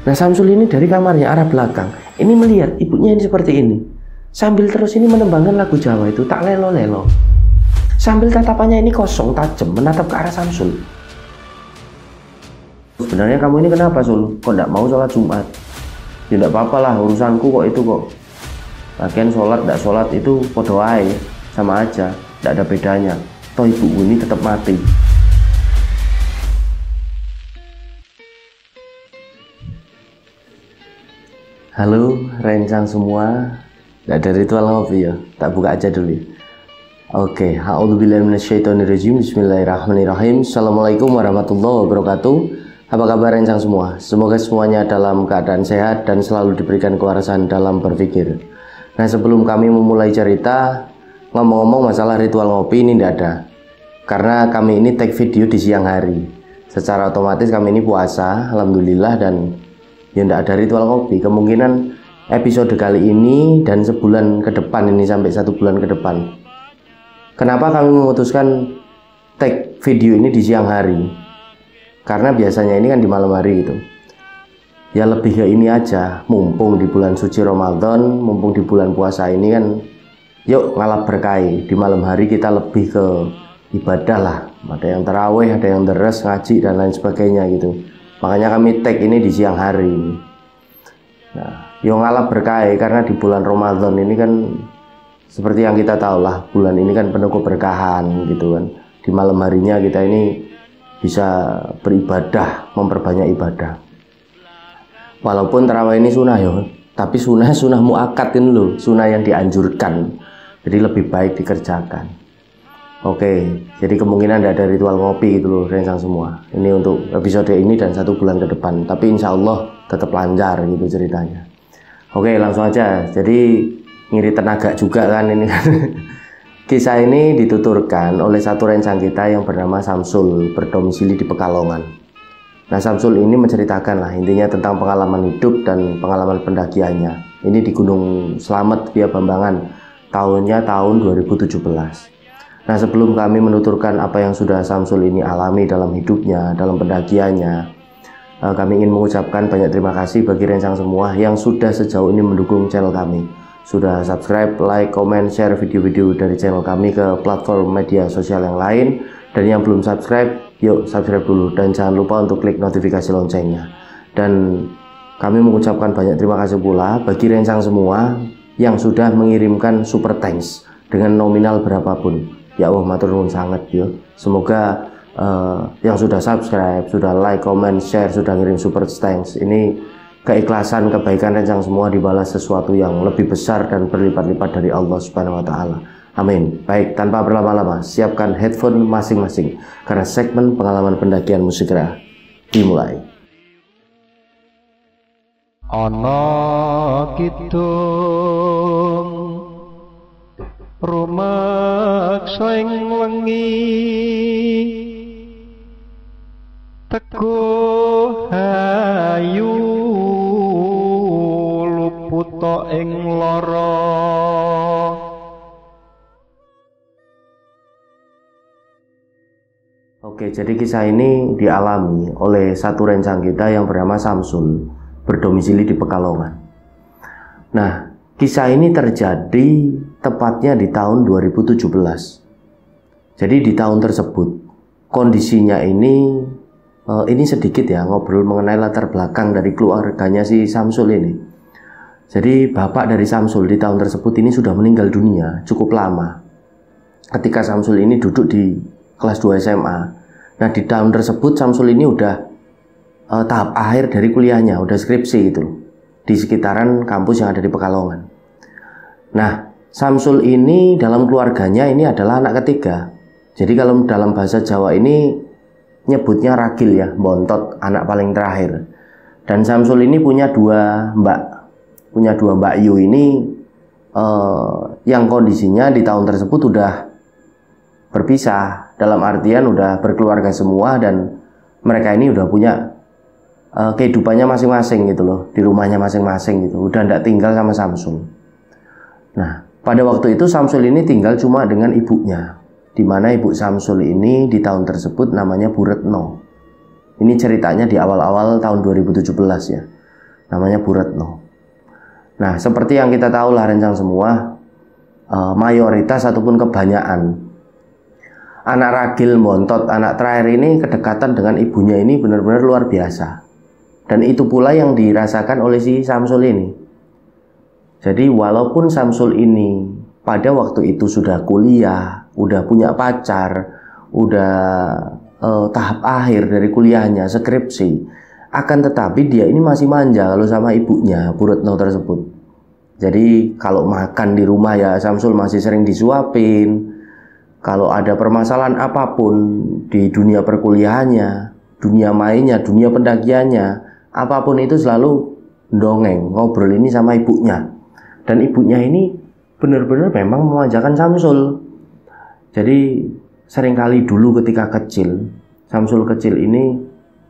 Nah, Samsul ini dari kamarnya arah belakang, ini melihat ibunya ini seperti ini. Sambil terus ini menembangkan lagu Jawa itu, tak lelo-lelo. Sambil tatapannya ini kosong, tajam, menatap ke arah Samsul. Sebenarnya kamu ini kenapa, Sul? Kok tidak mau sholat Jumat? Ya tidak apa-apa lah, urusanku kok itu kok. Lagian sholat, tidak sholat itu podo ae, sama aja, tidak ada bedanya. Toh ibuku ini tetap mati. Halo rencang semua, tidak ada ritual ngopi ya, tak buka aja dulu ya. Oke, a'udzubillahi minasyaitonirrajim. Bismillahirrahmanirrahim. Assalamualaikum warahmatullahi wabarakatuh. Apa kabar rencang semua? Semoga semuanya dalam keadaan sehat dan selalu diberikan kewarasan dalam berpikir. Nah, sebelum kami memulai cerita, ngomong-ngomong masalah ritual ngopi ini tidak ada, karena kami ini take video di siang hari. Secara otomatis kami ini puasa, alhamdulillah, dan ya tidak ada ritual ngopi. Kemungkinan episode kali ini dan sebulan ke depan ini, sampai 1 bulan ke depan. Kenapa kami memutuskan take video ini di siang hari? Karena biasanya ini kan di malam hari gitu. Ya lebih ke ini aja, mumpung di bulan suci Ramadan, mumpung di bulan puasa ini kan, yuk ngalap berkah. Di malam hari kita lebih ke ibadah lah. Ada yang tarawih, ada yang deres, ngaji dan lain sebagainya gitu. Makanya kami take ini di siang hari. Nah, yuk ngalap berkah karena di bulan Ramadan ini kan, seperti yang kita tahu lah, bulan ini kan penuh keberkahan gitu kan. Di malam harinya kita ini bisa beribadah, memperbanyak ibadah. Walaupun tarawih ini sunnah ya, tapi sunnah muakkad ini loh, sunnah yang dianjurkan. Jadi lebih baik dikerjakan. Oke, jadi kemungkinan tidak ada ritual ngopi gitu loh rencang semua. Ini untuk episode ini dan 1 bulan ke depan. Tapi insya Allah tetap lancar gitu ceritanya. Oke, langsung aja. Jadi ngiri tenaga juga kan ini kan. Kisah ini dituturkan oleh satu rencang kita yang bernama Samsul, berdomisili di Pekalongan. Nah, Samsul ini menceritakan lah intinya tentang pengalaman hidup dan pengalaman pendakiannya. Ini di Gunung Slamet via Bambangan, tahunnya tahun 2017. Nah, sebelum kami menuturkan apa yang sudah Samsul ini alami dalam hidupnya, dalam pendakiannya, kami ingin mengucapkan banyak terima kasih bagi rencang semua yang sudah sejauh ini mendukung channel kami. Sudah subscribe, like, comment, share video-video dari channel kami ke platform media sosial yang lain. Dan yang belum subscribe, yuk subscribe dulu. Dan jangan lupa untuk klik notifikasi loncengnya. Dan kami mengucapkan banyak terima kasih pula bagi rencang semua yang sudah mengirimkan super thanks dengan nominal berapapun. Ya Allah, matur nuwun sangat ya. Semoga yang sudah subscribe, sudah like, comment, share, sudah ngirim super thanks, ini keikhlasan, kebaikan rencang semua dibalas sesuatu yang lebih besar dan berlipat-lipat dari Allah Subhanahu wa Ta'ala. Amin. Baik, tanpa berlama-lama, siapkan headphone masing-masing karena segmen pengalaman pendakian segera dimulai. Ana kidung rumaksa ing wengi teguh ayu luputa ing lara. Oke, jadi kisah ini dialami oleh satu rencang kita yang bernama Samsul, berdomisili di Pekalongan. Nah, kisah ini terjadi tepatnya di tahun 2017. Jadi di tahun tersebut kondisinya ini sedikit ya, ngobrol mengenai latar belakang dari keluarganya si Samsul ini. Jadi bapak dari Samsul di tahun tersebut ini sudah meninggal dunia cukup lama. Ketika Samsul ini duduk di kelas 2 SMA. Nah, di tahun tersebut Samsul ini udah tahap akhir dari kuliahnya, udah skripsi gitu di sekitaran kampus yang ada di Pekalongan. Nah, Samsul ini dalam keluarganya ini adalah anak ketiga. Jadi kalau dalam bahasa Jawa ini nyebutnya ragil ya, bontot, anak paling terakhir. Dan Samsul ini punya dua mbak Yu ini yang kondisinya di tahun tersebut udah berpisah, dalam artian udah berkeluarga semua dan mereka ini udah punya kehidupannya masing-masing gitu loh, di rumahnya masing-masing gitu, udah nggak tinggal sama Samsul. Nah, pada waktu itu Samsul ini tinggal cuma dengan ibunya, dimana ibu Samsul ini di tahun tersebut namanya Bu Retno. Ini ceritanya di awal-awal tahun 2017 ya. namanya Bu Retno. Nah, seperti yang kita tahu lah rencang semua, mayoritas ataupun kebanyakan anak ragil bontot, anak terakhir ini kedekatan dengan ibunya ini benar-benar luar biasa. Dan itu pula yang dirasakan oleh si Samsul ini. Jadi walaupun Samsul ini pada waktu itu sudah kuliah, udah punya pacar, udah tahap akhir dari kuliahnya, skripsi, akan tetapi dia ini masih manja kalau sama ibunya, Bu Retno tersebut. Jadi kalau makan di rumah ya Samsul masih sering disuapin. Kalau ada permasalahan apapun di dunia perkuliahannya, dunia mainnya, dunia pendakiannya, apapun itu selalu dongeng, ngobrol ini sama ibunya. Dan ibunya ini benar-benar memang memanjakan Samsul. Jadi seringkali dulu ketika kecil, Samsul kecil ini,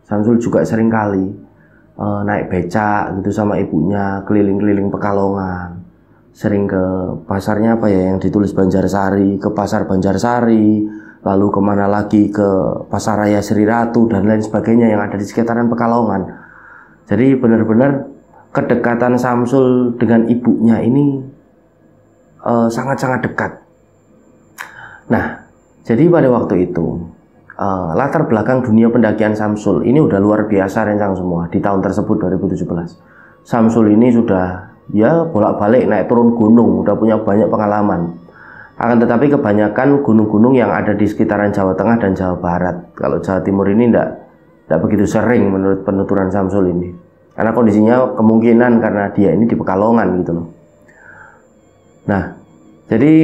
Samsul juga seringkali naik becak gitu sama ibunya, keliling-keliling Pekalongan. Sering ke pasarnya apa ya yang ditulis Banjarsari, ke pasar Banjarsari, lalu kemana lagi ke Pasar Raya Sri Ratu dan lain sebagainya yang ada di sekitaran Pekalongan. Jadi benar-benar kedekatan Samsul dengan ibunya ini sangat-sangat dekat. Nah, jadi pada waktu itu latar belakang dunia pendakian Samsul ini udah luar biasa rencang semua di tahun tersebut 2017. Samsul ini sudah ya bolak-balik naik turun gunung, udah punya banyak pengalaman. Akan tetapi kebanyakan gunung-gunung yang ada di sekitaran Jawa Tengah dan Jawa Barat. Kalau Jawa Timur ini tidak begitu sering menurut penuturan Samsul ini. Karena kondisinya kemungkinan karena dia ini di Pekalongan gitu loh. Nah, jadi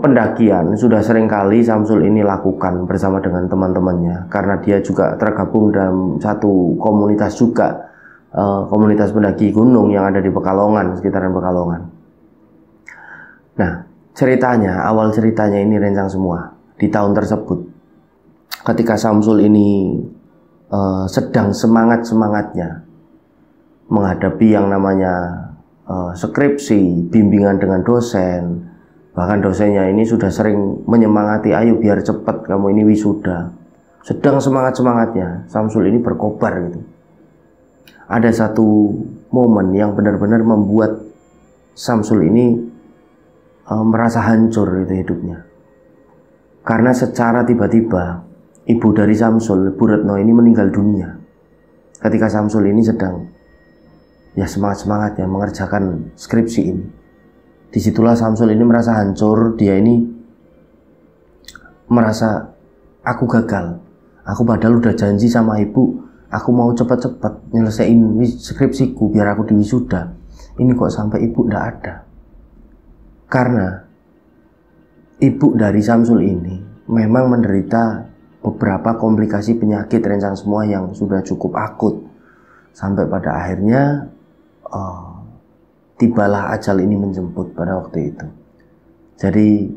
pendakian sudah seringkali Samsul ini lakukan bersama dengan teman-temannya. Karena dia juga tergabung dalam satu komunitas juga. Komunitas pendaki gunung yang ada di Pekalongan, sekitaran Pekalongan. Nah, awal ceritanya ini rencang semua di tahun tersebut. Ketika Samsul ini sedang semangat-semangatnya menghadapi yang namanya skripsi, bimbingan dengan dosen. Bahkan dosennya ini sudah sering menyemangati, ayo biar cepat kamu ini wisuda. Sedang semangat-semangatnya, Samsul ini berkobar gitu. Ada satu momen yang benar-benar membuat Samsul ini merasa hancur itu hidupnya. Karena secara tiba-tiba ibu dari Samsul, Bu Retno ini meninggal dunia. Ketika Samsul ini sedang ya semangat-semangatnya mengerjakan skripsi ini. Disitulah Samsul ini merasa hancur. Dia ini merasa aku gagal. Aku padahal udah janji sama ibu, aku mau cepat-cepat nyelesain skripsiku biar aku diwisuda. Ini kok sampai ibu ndak ada. Karena ibu dari Samsul ini memang menderita beberapa komplikasi penyakit rencang semua yang sudah cukup akut. Sampai pada akhirnya tibalah ajal ini menjemput pada waktu itu. Jadi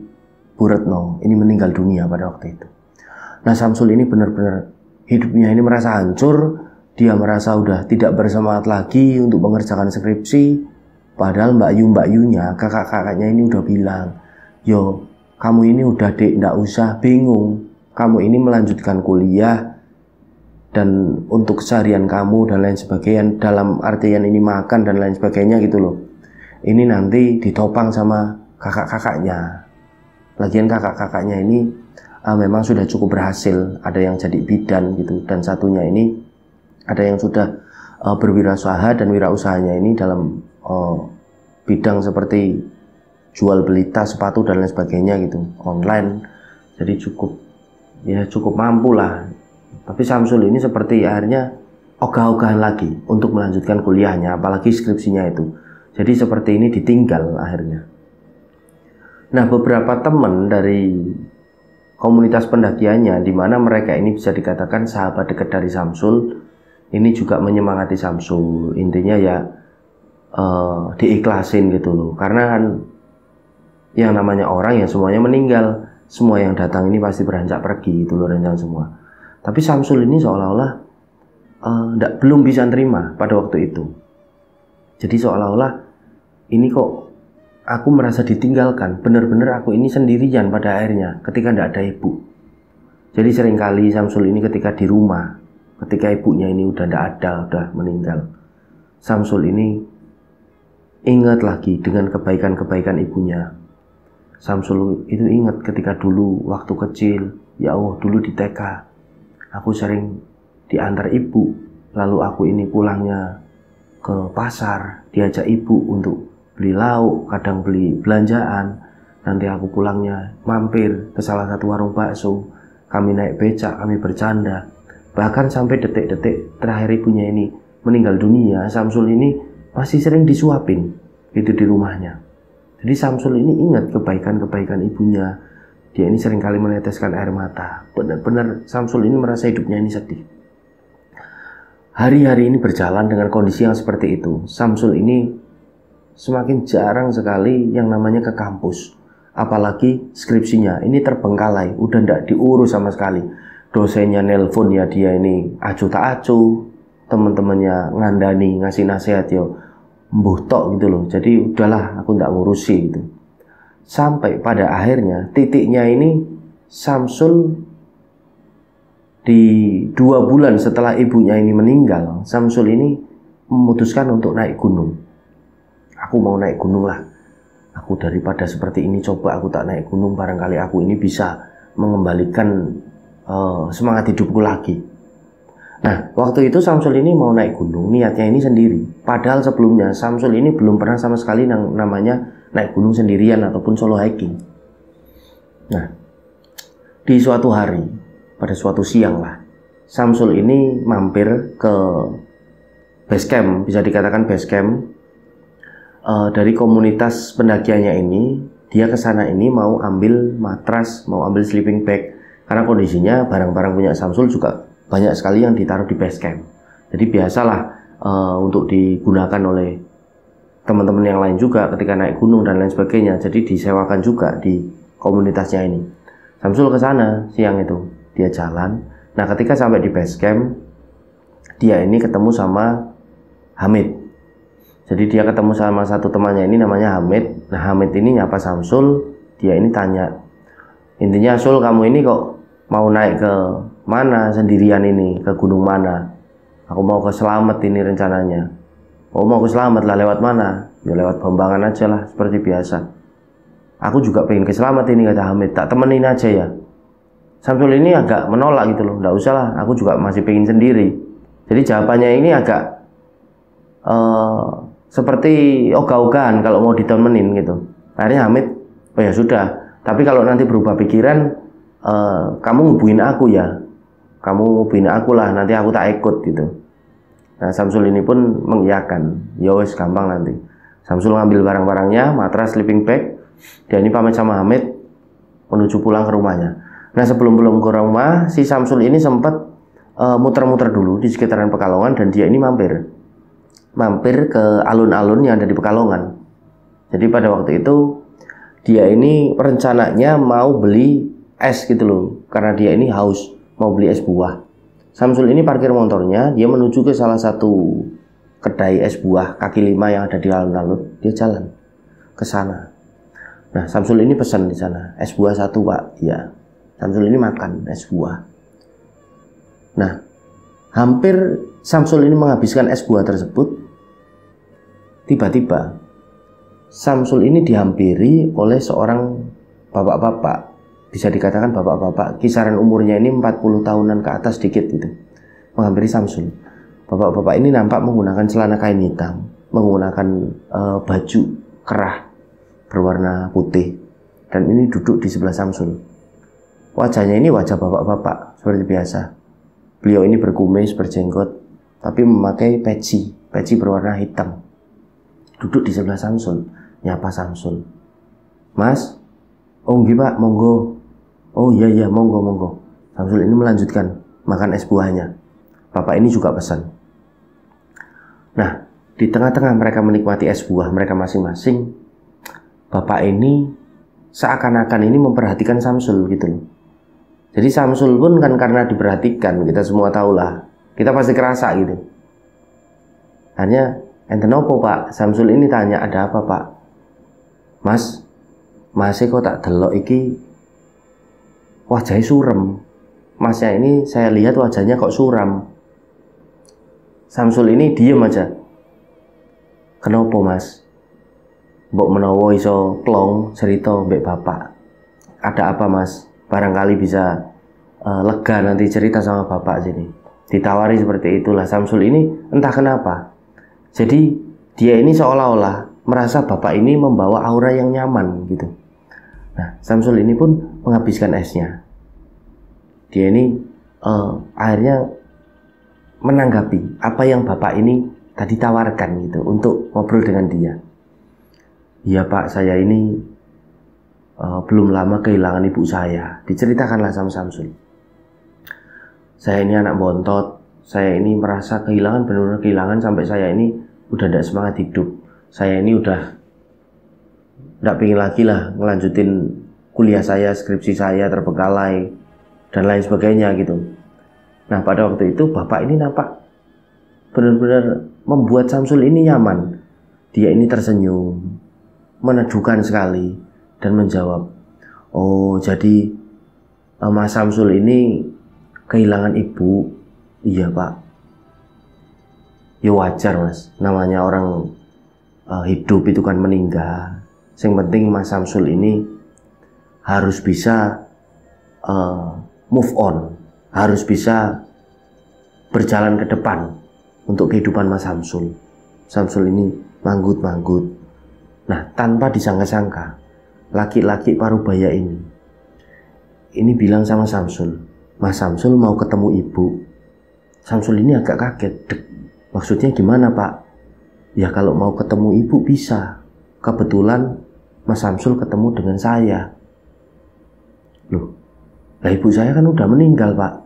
Bu Retno ini meninggal dunia pada waktu itu. Nah, Samsul ini benar-benar hidupnya ini merasa hancur. Dia merasa udah tidak bersemangat lagi untuk mengerjakan skripsi. Padahal Mbak Yunya, kakak-kakaknya ini udah bilang, yo kamu ini udah dek, ndak usah bingung. Kamu ini melanjutkan kuliah. Dan untuk keseharian kamu dan lain sebagainya, dalam artian ini makan dan lain sebagainya gitu loh, ini nanti ditopang sama kakak-kakaknya. Lagian kakak-kakaknya ini memang sudah cukup berhasil. Ada yang jadi bidan gitu, dan satunya ini ada yang sudah berwirausaha, dan wirausahanya ini dalam bidang seperti jual beli tas, sepatu dan lain sebagainya gitu, online. Jadi cukup mampu lah. Tapi Samsul ini seperti akhirnya ogah-ogahan lagi untuk melanjutkan kuliahnya, apalagi skripsinya itu. Jadi seperti ini ditinggal akhirnya. Nah, beberapa teman dari komunitas pendakiannya, di mana mereka ini bisa dikatakan sahabat dekat dari Samsul, ini juga menyemangati Samsul. Intinya ya diikhlasin gitu loh. Karena kan yang namanya orang ya semuanya meninggal. Semua yang datang ini pasti beranjak pergi, itu loh rencana semua. Tapi Samsul ini seolah-olah belum bisa nerima pada waktu itu. Jadi seolah-olah ini kok aku merasa ditinggalkan. Benar-benar aku ini sendirian pada akhirnya ketika tidak ada ibu. Jadi seringkali Samsul ini ketika di rumah, ketika ibunya ini udah tidak ada, udah meninggal, Samsul ini ingat lagi dengan kebaikan-kebaikan ibunya. Samsul itu ingat ketika dulu waktu kecil, ya Allah, dulu di TK aku sering diantar ibu, lalu aku ini pulangnya ke pasar, diajak ibu untuk beli lauk, kadang beli belanjaan. Nanti aku pulangnya mampir ke salah satu warung bakso, kami naik becak, kami bercanda. Bahkan sampai detik-detik terakhir ibunya ini meninggal dunia, Samsul ini masih sering disuapin itu di rumahnya. Jadi Samsul ini ingat kebaikan-kebaikan ibunya. Dia ini seringkali meneteskan air mata. Benar-benar Samsul ini merasa hidupnya ini sedih. Hari-hari ini berjalan dengan kondisi yang seperti itu. Samsul ini semakin jarang sekali yang namanya ke kampus. Apalagi skripsinya ini terbengkalai, udah ndak diurus sama sekali. Dosennya nelpon ya dia ini acuh tak acuh, teman-temannya ngandani ngasih nasihat yo mbuh tok gitu loh. Jadi udahlah aku ndak ngurusi gitu. Sampai pada akhirnya titiknya ini Samsul di 2 bulan setelah ibunya ini meninggal, Samsul ini memutuskan untuk naik gunung. Aku mau naik gunung lah. Aku daripada seperti ini, coba aku tak naik gunung, barangkali aku ini bisa mengembalikan semangat hidupku lagi. Nah, waktu itu Samsul ini mau naik gunung, niatnya ini sendiri. Padahal sebelumnya Samsul ini belum pernah sama sekali namanya naik gunung sendirian ataupun solo hiking. Nah, di suatu hari, pada suatu siang lah, Samsul ini mampir ke base camp, bisa dikatakan base camp dari komunitas pendakiannya ini. Dia ke sana ini mau ambil matras, mau ambil sleeping bag, karena kondisinya barang-barang punya Samsul juga banyak sekali yang ditaruh di base camp. Jadi biasalah untuk digunakan oleh teman-teman yang lain juga ketika naik gunung dan lain sebagainya. Jadi disewakan juga di komunitasnya ini. Samsul ke sana siang itu, dia jalan. Nah, ketika sampai di base camp, dia ini ketemu sama Hamid. Jadi dia ketemu sama satu temannya ini namanya Hamid. Nah, Hamid ini nyapa Samsul, dia ini tanya, intinya, Sul, kamu ini kok mau naik ke mana sendirian ini, ke gunung mana? Aku mau ke Slamet ini rencananya. Oh, mau ke Slamet lah, lewat mana? Ya lewat Bambangan aja lah, seperti biasa. Aku juga pengen ke Slamet ini, kata Hamid, tak temenin aja ya. Samsul ini agak menolak gitu loh, nggak usah lah, aku juga masih pengen sendiri. Jadi jawabannya ini agak seperti ogah-ogahan kalau mau ditemenin gitu. Akhirnya Hamid, oh ya sudah, tapi kalau nanti berubah pikiran, kamu hubungin aku ya, kamu hubungin aku lah, nanti aku tak ikut gitu. Nah, Samsul ini pun mengiyakan, ya wes gampang nanti. Samsul ngambil barang-barangnya, matras, sleeping bag, dia ini pamit sama Hamid menuju pulang ke rumahnya. Nah, sebelum ke rumah, si Samsul ini sempat muter-muter dulu di sekitaran Pekalongan, dan dia ini mampir ke alun-alun yang ada di Pekalongan. Jadi pada waktu itu dia ini rencananya mau beli es gitu loh, karena dia ini haus, mau beli es buah. Samsul ini parkir motornya, dia menuju ke salah satu kedai es buah kaki lima yang ada di alun-alun. Dia jalan ke sana. Nah, Samsul ini pesan di sana, es buah 1 Pak. Ya, Samsul ini makan es buah. Nah, hampir Samsul ini menghabiskan es buah tersebut. Tiba-tiba Samsul ini dihampiri oleh seorang bapak-bapak, bisa dikatakan bapak-bapak, kisaran umurnya ini 40 tahunan ke atas dikit gitu, menghampiri Samsul. Bapak-bapak ini nampak menggunakan celana kain hitam, menggunakan baju kerah berwarna putih, dan ini duduk di sebelah Samsul. Wajahnya ini wajah bapak-bapak seperti biasa. Beliau ini berkumis, berjenggot, tapi memakai peci berwarna hitam. Duduk di sebelah Samsul, nyapa Samsul. Mas, oh nggih Pak, monggo. Oh iya, monggo. Samsul ini melanjutkan makan es buahnya. Bapak ini juga pesan. Nah, di tengah-tengah mereka menikmati es buah mereka masing-masing, bapak ini seakan-akan ini memperhatikan Samsul gitu loh. Jadi Samsul pun kan karena diperhatikan, kita semua tahulah, kita pasti kerasa gitu. Hanya enten opo Pak? Samsul ini tanya, ada apa Pak? Mas kok tak delok iki wajahnya suram. Masnya ini saya lihat wajahnya kok suram. Samsul ini diem aja. Kenapa mas? Mbok menawa iso plong cerita mbek bapak. Ada apa mas? Barangkali bisa lega nanti cerita sama bapak sini. Ditawari seperti itulah. Samsul ini entah kenapa. Jadi dia ini seolah-olah merasa bapak ini membawa aura yang nyaman gitu. Nah, Samsul ini pun menghabiskan esnya. Dia ini akhirnya menanggapi apa yang bapak ini tadi tawarkan gitu untuk ngobrol dengan dia. Iya pak, saya ini belum lama kehilangan ibu saya. Diceritakanlah sama Samsul. Saya ini anak bontot. Saya ini merasa kehilangan, benar-benar kehilangan sampai saya ini udah tidak semangat hidup. Saya ini udah tidak pengen lagi lah ngelanjutin kuliah saya, skripsi saya terbengkalai dan lain sebagainya gitu. Nah pada waktu itu bapak ini nampak benar-benar membuat Samsul ini nyaman. Dia ini tersenyum, meneduhkan sekali dan menjawab, oh jadi Mas Samsul ini kehilangan ibu. Iya pak. Ya wajar mas, namanya orang hidup itu kan meninggal. Yang penting Mas Samsul ini harus bisa move on, harus bisa berjalan ke depan untuk kehidupan Mas Samsul. Samsul ini manggut-manggut. Nah, tanpa disangka-sangka, laki-laki parubaya ini bilang sama Samsul, Mas Samsul mau ketemu ibu. Samsul ini agak kaget. Maksudnya gimana pak? Ya kalau mau ketemu ibu bisa. Kebetulan Mas Samsul ketemu dengan saya. Loh, lah ibu saya kan udah meninggal pak.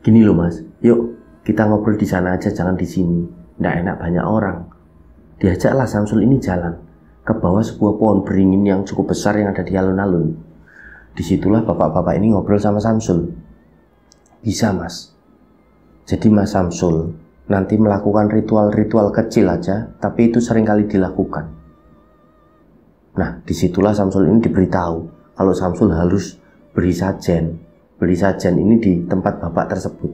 Gini loh mas, yuk kita ngobrol di sana aja, jangan di sini. Nggak enak banyak orang. Diajaklah Samsul ini jalan ke bawah sebuah pohon beringin yang cukup besar yang ada di alun-alun. Disitulah bapak-bapak ini ngobrol sama Samsul. Bisa mas. Jadi Mas Samsul nanti melakukan ritual-ritual kecil aja, tapi itu seringkali dilakukan. Nah, disitulah Samsul ini diberitahu kalau Samsul harus beri sajen. Beri sajen ini di tempat bapak tersebut.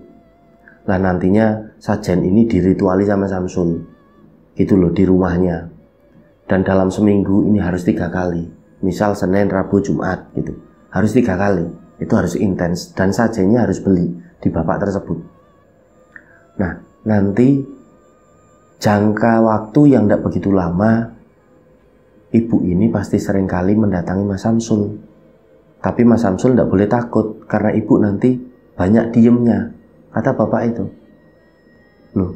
Nah, nantinya sajen ini dirituali sama Samsul. Gitu loh, di rumahnya. Dan dalam seminggu ini harus 3 kali. Misal Senin, Rabu, Jumat gitu. Harus 3 kali. Itu harus intens. Dan sajennya harus beli di bapak tersebut. Nah, nanti jangka waktu yang tidak begitu lama, ibu ini pasti seringkali mendatangi Mas Samsul. Tapi Mas Samsul tidak boleh takut, karena ibu nanti banyak diemnya, kata bapak itu. Loh,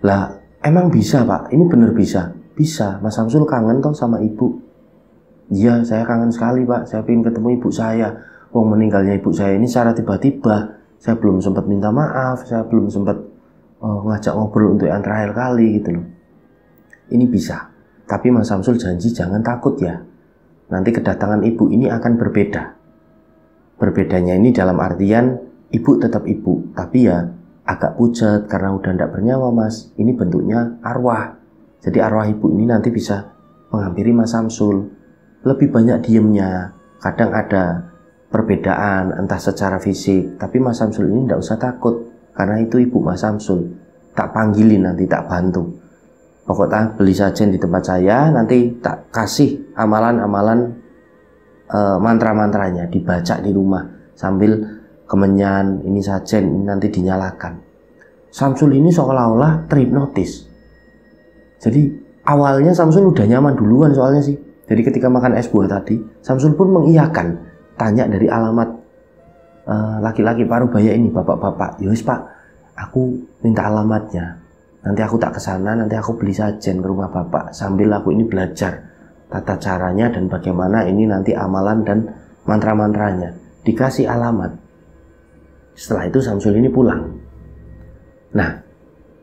lah emang bisa pak? Ini bener bisa? Bisa, Mas Samsul kangen toh sama ibu. Iya, saya kangen sekali pak, saya ingin ketemu ibu saya. Wong meninggalnya ibu saya ini secara tiba-tiba. Saya belum sempat minta maaf, saya belum sempat ngajak ngobrol untuk yang terakhir kali gitu loh. Ini bisa. Tapi Mas Samsul janji jangan takut ya. Nanti kedatangan ibu ini akan berbeda. Berbedanya ini dalam artian ibu tetap ibu, tapi ya agak pucat karena udah tidak bernyawa mas. Ini bentuknya arwah. Jadi arwah ibu ini nanti bisa menghampiri Mas Samsul. Lebih banyak diemnya. Kadang ada perbedaan entah secara fisik, tapi Mas Samsul ini tidak usah takut karena itu ibu Mas Samsul. Tak panggilin nanti, tak bantu. Pokoknya beli sajen di tempat saya, nanti tak kasih amalan-amalan mantra-mantranya dibaca di rumah sambil kemenyan ini sajen ini nanti dinyalakan. Samsul ini seolah-olah terhipnotis. Jadi awalnya Samsul udah nyaman duluan soalnya sih. Jadi ketika makan es buah tadi, Samsul pun mengiyakan. Tanya dari alamat laki-laki parubaya ini, bapak-bapak. Yowis pak, aku minta alamatnya. Nanti aku tak kesana, nanti aku beli sajen ke rumah bapak. Sambil aku ini belajar tata caranya dan bagaimana ini nanti amalan dan mantra-mantranya. Dikasih alamat. Setelah itu Samsul ini pulang. Nah,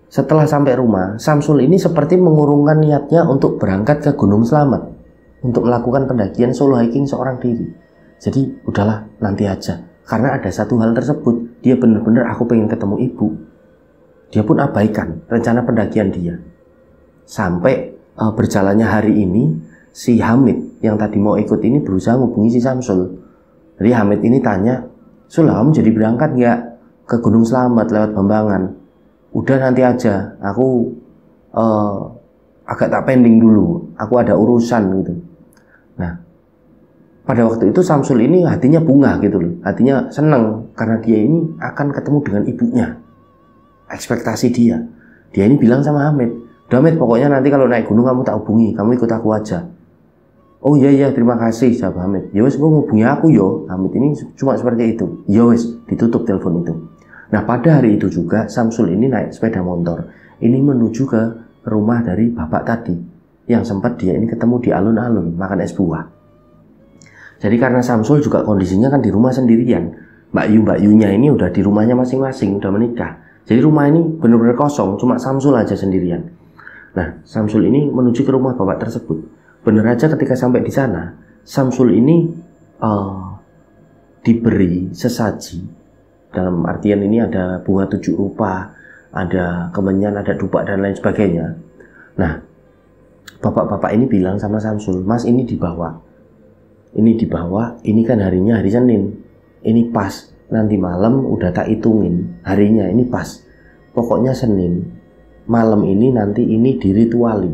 setelah sampai rumah, Samsul ini seperti mengurungkan niatnya untuk berangkat ke Gunung Slamet. Untuk melakukan pendakian solo hiking seorang diri. Jadi udahlah nanti aja. Karena ada satu hal tersebut, dia benar-benar aku pengen ketemu ibu. Dia pun abaikan rencana pendakian dia. Sampai berjalannya hari ini, si Hamid yang tadi mau ikut ini berusaha menghubungi si Samsul. Jadi Hamid ini tanya, Sul, kamu jadi berangkat nggak ke Gunung Slamet lewat Bambangan? Udah nanti aja, aku agak tak pending dulu, aku ada urusan gitu. Nah, pada waktu itu Samsul ini hatinya bunga gitu loh, hatinya senang karena dia ini akan ketemu dengan ibunya. Ekspektasi dia ini bilang sama Hamid, Hamid pokoknya nanti kalau naik gunung kamu tak hubungi, kamu ikut aku aja. Oh iya terima kasih jawab Hamid. Ya wes, kamu hubungi aku yo. Hamid ini cuma seperti itu. Ya wes, ditutup telepon itu. Nah pada hari itu juga Samsul ini naik sepeda motor, ini menuju ke rumah dari bapak tadi yang sempat dia ini ketemu di alun-alun makan es buah. Jadi karena Samsul juga kondisinya kan di rumah sendirian, Mbak Yunya ini udah di rumahnya masing-masing, udah menikah. Jadi rumah ini benar-benar kosong, cuma Samsul aja sendirian. Nah, Samsul ini menuju ke rumah bapak tersebut. Benar aja ketika sampai di sana, Samsul ini diberi sesaji. Dalam artian ini ada bunga 7 rupa, ada kemenyan, ada dupa dan lain sebagainya. Nah, bapak-bapak ini bilang sama Samsul, Mas ini dibawa. Ini kan harinya hari Senin. Ini pas, nanti malam udah tak hitungin harinya, ini pas. Pokoknya Senin, malam ini nanti ini dirituali.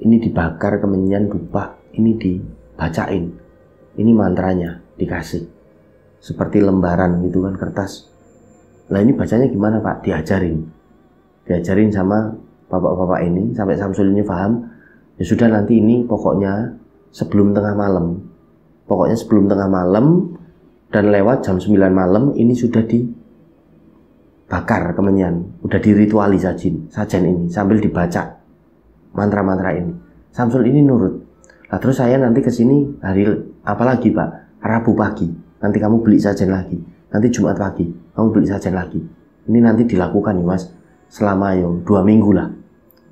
Ini dibakar kemenyan, dupa, ini dibacain. Ini mantranya dikasih. Seperti lembaran gitu kan, kertas. Nah ini bacanya gimana Pak? Diajarin sama bapak-bapak ini sampai Samsul ini paham. Ya sudah nanti ini pokoknya sebelum tengah malam. Pokoknya sebelum tengah malam dan lewat jam 9 malam ini sudah dibakar kemenyan, udah dirituali sajen ini sambil dibaca mantra-mantra ini. Samsul ini nurut. Nah terus saya nanti kesini hari apa lagi Pak? Rabu pagi. Nanti kamu beli sajen lagi. Nanti Jumat pagi kamu beli sajen lagi. Ini nanti dilakukan nih Mas selama 2 minggu lah.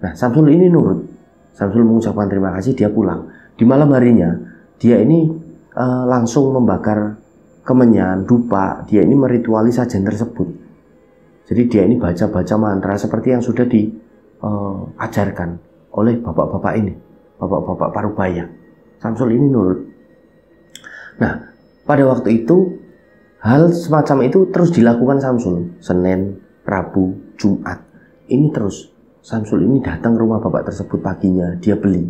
Nah Samsul ini nurut. Samsul mengucapkan terima kasih, dia pulang. Di malam harinya dia ini langsung membakar kemenyan, dupa. Dia ini merituali sajen tersebut. Jadi dia ini baca-baca mantra seperti yang sudah diajarkan oleh bapak-bapak ini, bapak-bapak Parubaya. Samsul ini nurut. Nah pada waktu itu hal semacam itu terus dilakukan Samsul. Senin, Rabu, Jumat. Ini terus Samsul ini datang ke rumah bapak tersebut paginya, dia beli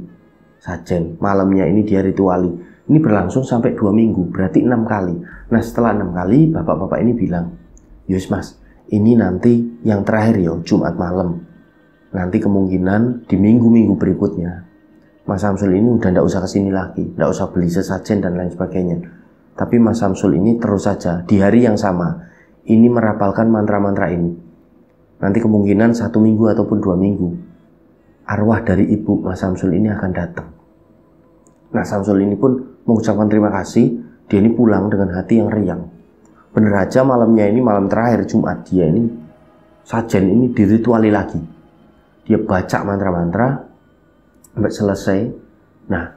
sajen. Malamnya ini dia rituali. Ini berlangsung sampai 2 minggu, berarti 6 kali. Nah setelah 6 kali bapak-bapak ini bilang, Yus Mas, ini nanti yang terakhir yo, Jumat malam. Nanti kemungkinan di minggu-minggu berikutnya Mas Samsul ini udah ndak usah kesini lagi, ndak usah beli sesajen dan lain sebagainya. Tapi Mas Samsul ini terus saja di hari yang sama ini merapalkan mantra-mantra ini. Nanti kemungkinan 1 minggu ataupun 2 minggu arwah dari ibu Mas Samsul ini akan datang. Nah Samsul ini pun mengucapkan terima kasih. Dia ini pulang dengan hati yang riang. Bener aja malamnya ini malam terakhir Jumat, dia ini sajen ini dirituali lagi. Dia baca mantra-mantra sampai selesai. Nah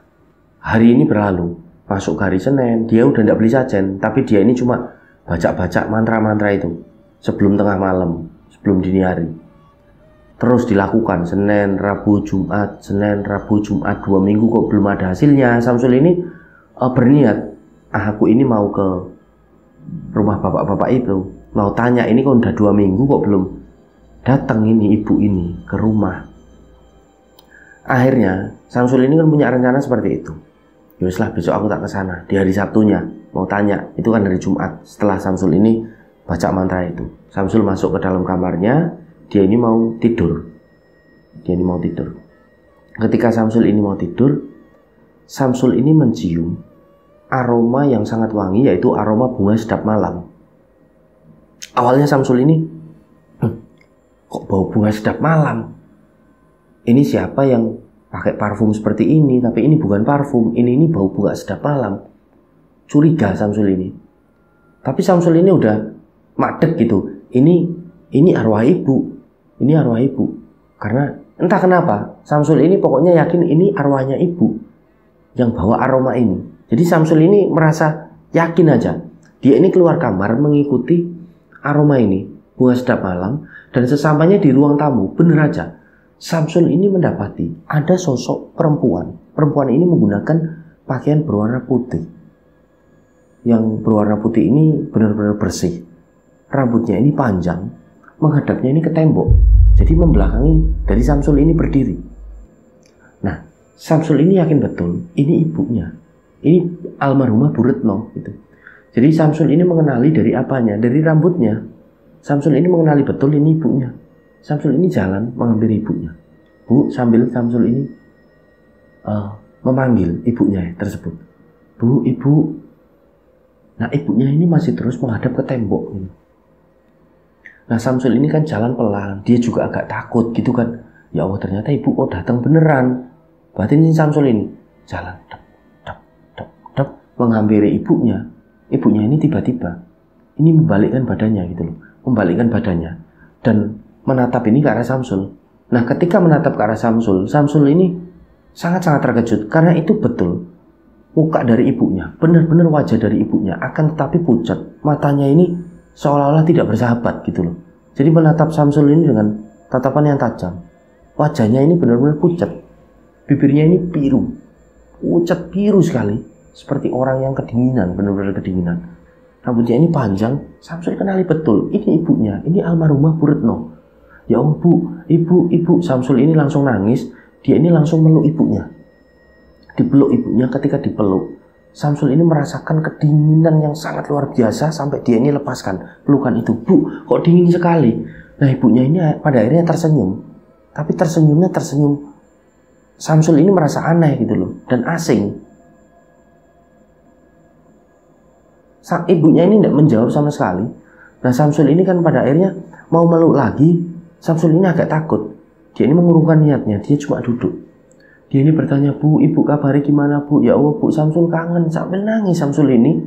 hari ini berlalu, masuk ke hari Senin, dia udah tidak beli sajen, tapi dia ini cuma baca-baca mantra-mantra itu sebelum tengah malam, sebelum dini hari. Terus dilakukan Senin, Rabu, Jumat, Senin, Rabu, Jumat, 2 minggu kok belum ada hasilnya. Samsul ini berniat, aku ini mau ke rumah bapak-bapak itu, mau tanya ini kok udah 2 minggu kok belum datang ini ibu ini ke rumah. Akhirnya Samsul ini kan punya rencana seperti itu. Yuslah besok aku tak ke sana di hari Sabtunya mau tanya. Itu kan hari Jumat. Setelah Samsul ini baca mantra itu, Samsul masuk ke dalam kamarnya. Dia ini mau tidur. Ketika Samsul ini mau tidur, Samsul ini mencium aroma yang sangat wangi, yaitu aroma bunga sedap malam. Awalnya Samsul ini kok bau bunga sedap malam? Ini siapa yang pakai parfum seperti ini? Tapi ini bukan parfum, ini bau bunga sedap malam. Curiga Samsul ini. Tapi Samsul ini udah madeg gitu. Ini arwah ibu. Ini arwah ibu. Karena entah kenapa Samsul ini pokoknya yakin ini arwahnya ibu yang bawa aroma ini. Jadi Samsul ini merasa yakin aja. Dia ini keluar kamar mengikuti aroma ini, bunga sedap malam. Dan sesampainya di ruang tamu, bener aja, Samsul ini mendapati ada sosok perempuan. Perempuan ini menggunakan pakaian berwarna putih. Yang berwarna putih ini benar-benar bersih. Rambutnya ini panjang, menghadapnya ini ke tembok. Jadi membelakangi dari Samsul ini berdiri. Nah, Samsul ini yakin betul ini ibunya. Ini almarhumah Bu Retno gitu. Jadi Samsul ini mengenali dari apanya? Dari rambutnya. Samsul ini mengenali betul ini ibunya. Samsul ini jalan menghampiri ibunya. Bu, sambil Samsul ini memanggil ibunya tersebut. Bu, ibu. Nah, ibunya ini masih terus menghadap ke tembok gitu. Nah, Samsul ini kan jalan pelan, dia juga agak takut gitu kan. Ya Allah, ternyata ibu kok datang beneran. Berarti ini Samsul ini jalan dap, menghampiri ibunya. Ibunya ini tiba-tiba ini membalikkan badannya gitu loh. Membalikkan badannya dan menatap ini ke arah Samsul. Nah, ketika menatap ke arah Samsul, Samsul ini sangat-sangat terkejut karena itu betul muka dari ibunya, benar-benar wajah dari ibunya, akan tetapi pucat. Matanya ini seolah-olah tidak bersahabat gitu loh. Jadi menatap Samsul ini dengan tatapan yang tajam. Wajahnya ini benar-benar pucat. Bibirnya ini biru. Pucat biru sekali. Seperti orang yang kedinginan, benar-benar kedinginan. Rambutnya ini panjang. Samsul kenali betul. Ini ibunya. Ini almarhumah Bu Retno. Ya Allah, Bu, ibu. Samsul ini langsung nangis. Dia ini langsung meluk ibunya. Dipeluk ibunya. Ketika dipeluk, Samsul ini merasakan kedinginan yang sangat luar biasa sampai dia ini lepaskan pelukan itu. Bu, kok dingin sekali. Nah, ibunya ini pada akhirnya tersenyum. Tapi tersenyum Samsul ini merasa aneh gitu loh dan asing. Ibunya ini tidak menjawab sama sekali. Nah, Samsul ini kan pada akhirnya mau meluk lagi. Samsul ini agak takut. Dia ini mengurungkan niatnya. Dia cuma duduk. Dia ini bertanya, Bu, ibu kabarnya gimana, Bu? Ya Allah, Bu, Samsul kangen. Sambil nangis Samsul ini.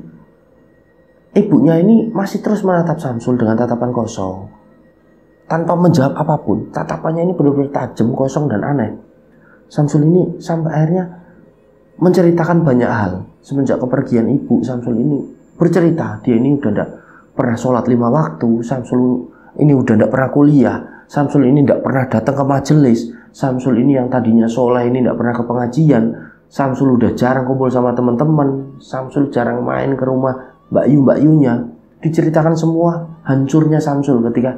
Ibunya ini masih terus menatap Samsul dengan tatapan kosong. Tanpa menjawab apapun. Tatapannya ini benar-benar tajam, kosong, dan aneh. Samsul ini sampai akhirnya menceritakan banyak hal. Semenjak kepergian ibu, Samsul ini bercerita. Dia ini udah tidak pernah sholat 5 waktu. Samsul ini udah tidak pernah kuliah. Samsul ini tidak pernah datang ke majelis. Samsul ini yang tadinya soleh ini tidak pernah ke pengajian. Samsul udah jarang kumpul sama teman-teman. Samsul jarang main ke rumah Mbak Yunya. Diceritakan semua hancurnya Samsul ketika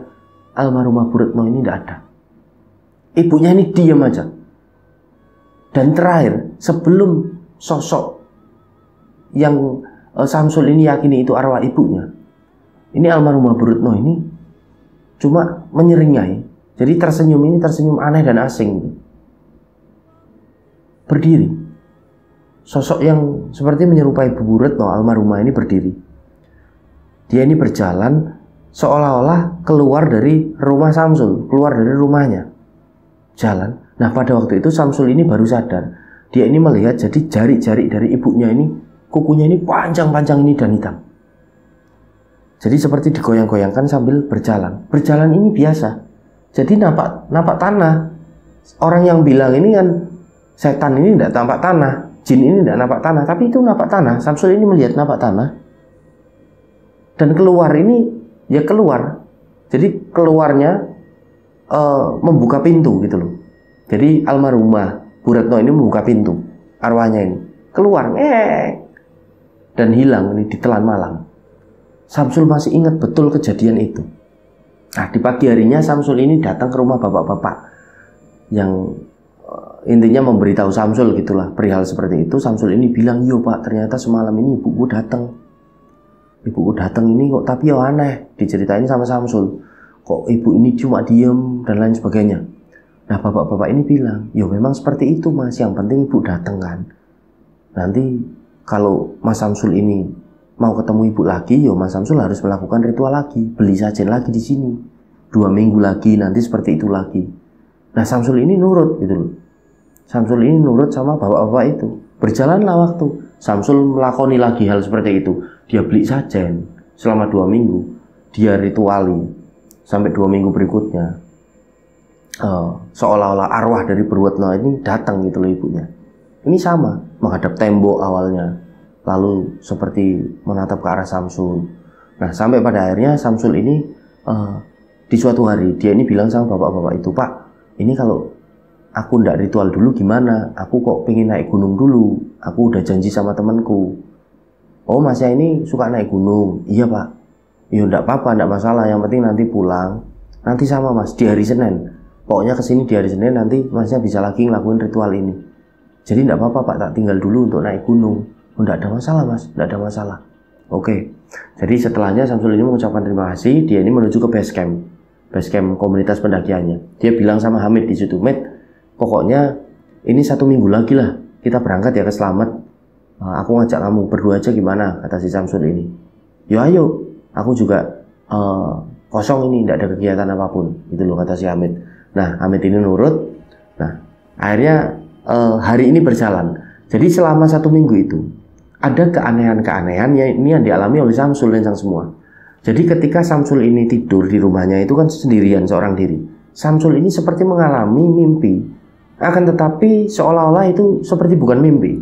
almarhumah Bu Retno ini tidak ada. Ibunya ini diam aja. Dan terakhir, sebelum sosok yang Samsul ini yakini itu arwah ibunya, ini almarhumah Bu Retno ini cuma menyeringai. Jadi tersenyum aneh dan asing. Berdiri. Sosok yang seperti menyerupai Bu Retno almarhumah ini berdiri. Dia ini berjalan seolah-olah keluar dari rumah Samsul, keluar dari rumahnya. Jalan. Nah, pada waktu itu Samsul ini baru sadar. Dia ini melihat jadi jari-jari dari ibunya ini, kukunya ini panjang-panjang ini dan hitam. Jadi seperti digoyang-goyangkan sambil berjalan. Berjalan ini biasa. Jadi nampak tanah. Orang yang bilang ini kan setan ini tidak nampak tanah, jin ini tidak nampak tanah, tapi itu nampak tanah. Samsul ini melihat nampak tanah. Dan keluar ini ya keluar. Jadi keluarnya membuka pintu gitu loh. Jadi almarhumah Bu Retno ini membuka pintu, arwahnya ini keluar dan hilang ini ditelan malam. Samsul masih ingat betul kejadian itu. Nah, di pagi harinya Samsul ini datang ke rumah bapak-bapak yang intinya memberitahu Samsul gitulah perihal seperti itu. Samsul ini bilang, "Yo Pak, ternyata semalam ini ibuku datang. Ibuku datang ini kok tapi ya aneh." Diceritain sama Samsul. Kok ibu ini cuma diem dan lain sebagainya. Nah, bapak-bapak ini bilang, "Yo memang seperti itu Mas, yang penting ibu datang kan. Nanti kalau Mas Samsul ini mau ketemu ibu lagi, yo Mas Samsul harus melakukan ritual lagi, beli sajen lagi di sini. 2 minggu lagi nanti seperti itu lagi." Nah, Samsul ini nurut gitu loh. Samsul ini nurut sama bapak-bapak itu. Berjalanlah waktu. Samsul melakoni lagi hal seperti itu. Dia beli sajen selama 2 minggu. Dia rituali sampai 2 minggu berikutnya. Seolah-olah arwah dari Bu Retno ini datang gitu loh ibunya. Ini sama, menghadap tembok awalnya. Lalu seperti menatap ke arah Samsul. Nah, sampai pada akhirnya Samsul ini di suatu hari dia ini bilang sama bapak-bapak itu, "Pak, ini kalau aku ndak ritual dulu gimana? Aku kok pengen naik gunung dulu. Aku udah janji sama temanku." "Oh, Masnya ini suka naik gunung?" "Iya Pak." "Ya ndak apa-apa, ndak masalah. Yang penting nanti pulang nanti sama mas di hari Senin. Pokoknya kesini di hari Senin, nanti masnya bisa lagi ngelakuin ritual ini. Jadi tidak apa-apa pak, tak tinggal dulu untuk naik gunung. Oh, tidak ada masalah mas, tidak ada masalah. Oke, jadi setelahnya Samsul ini mengucapkan terima kasih. Dia ini menuju ke base camp komunitas pendakiannya. Dia bilang sama Hamid di situ, Mit, pokoknya ini 1 minggu lagi lah kita berangkat ya ke Slamet. Aku ngajak kamu berdua aja gimana, kata si Samsul ini. Yo ayo, aku juga kosong ini, tidak ada kegiatan apapun, gitu loh kata si Hamid. Nah, Hamid ini nurut. Nah, akhirnya hari ini berjalan. Jadi selama 1 minggu itu ada keanehan-keanehan yang dialami oleh Samsul dan semua. Jadi ketika Samsul ini tidur di rumahnya itu kan sendirian seorang diri. Samsul ini seperti mengalami mimpi. Akan tetapi seolah-olah itu seperti bukan mimpi.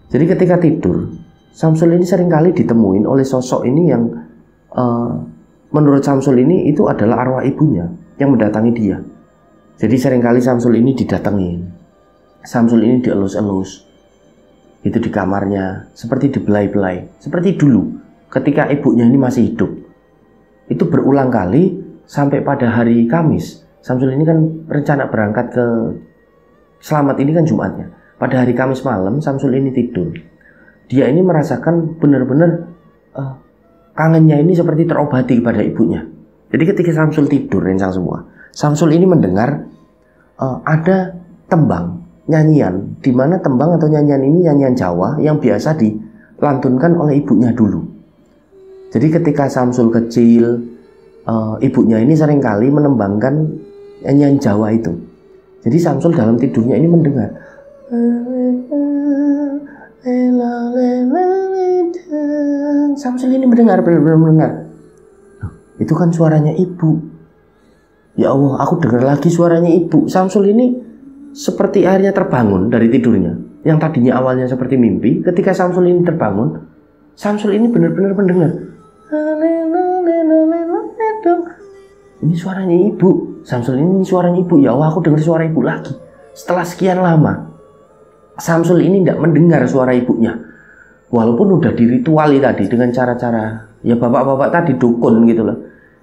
Jadi ketika tidur, Samsul ini seringkali ditemuin oleh sosok ini yang menurut Samsul ini itu adalah arwah ibunya yang mendatangi dia. Jadi seringkali Samsul ini didatengin. Samsul ini dielus-elus. Itu di kamarnya, seperti dibelai-belai. Seperti dulu, ketika ibunya ini masih hidup. Itu berulang kali sampai pada hari Kamis. Samsul ini kan rencana berangkat ke Slamet ini kan Jumatnya. Pada hari Kamis malam, Samsul ini tidur. Dia ini merasakan benar-benar kangennya ini seperti terobati kepada ibunya. Jadi ketika Samsul tidur, rencang semua, Samsul ini mendengar ada tembang, nyanyian, di mana tembang atau nyanyian ini nyanyian Jawa yang biasa dilantunkan oleh ibunya dulu. Jadi ketika Samsul kecil, ibunya ini seringkali menembangkan nyanyian Jawa itu. Jadi Samsul dalam tidurnya ini mendengar. Samsul ini mendengar, benar-benar mendengar. Itu kan suaranya ibu. Ya Allah, aku dengar lagi suaranya ibu. Samsul ini seperti akhirnya terbangun dari tidurnya. Yang tadinya awalnya seperti mimpi, ketika Samsul ini terbangun, Samsul ini benar-benar mendengar. Ini suaranya ibu. Samsul ini suaranya ibu. Ya Allah, aku dengar suara ibu lagi. Setelah sekian lama, Samsul ini tidak mendengar suara ibunya. Walaupun udah dirituali tadi dengan cara-cara ya bapak-bapak tadi dukun gitu loh.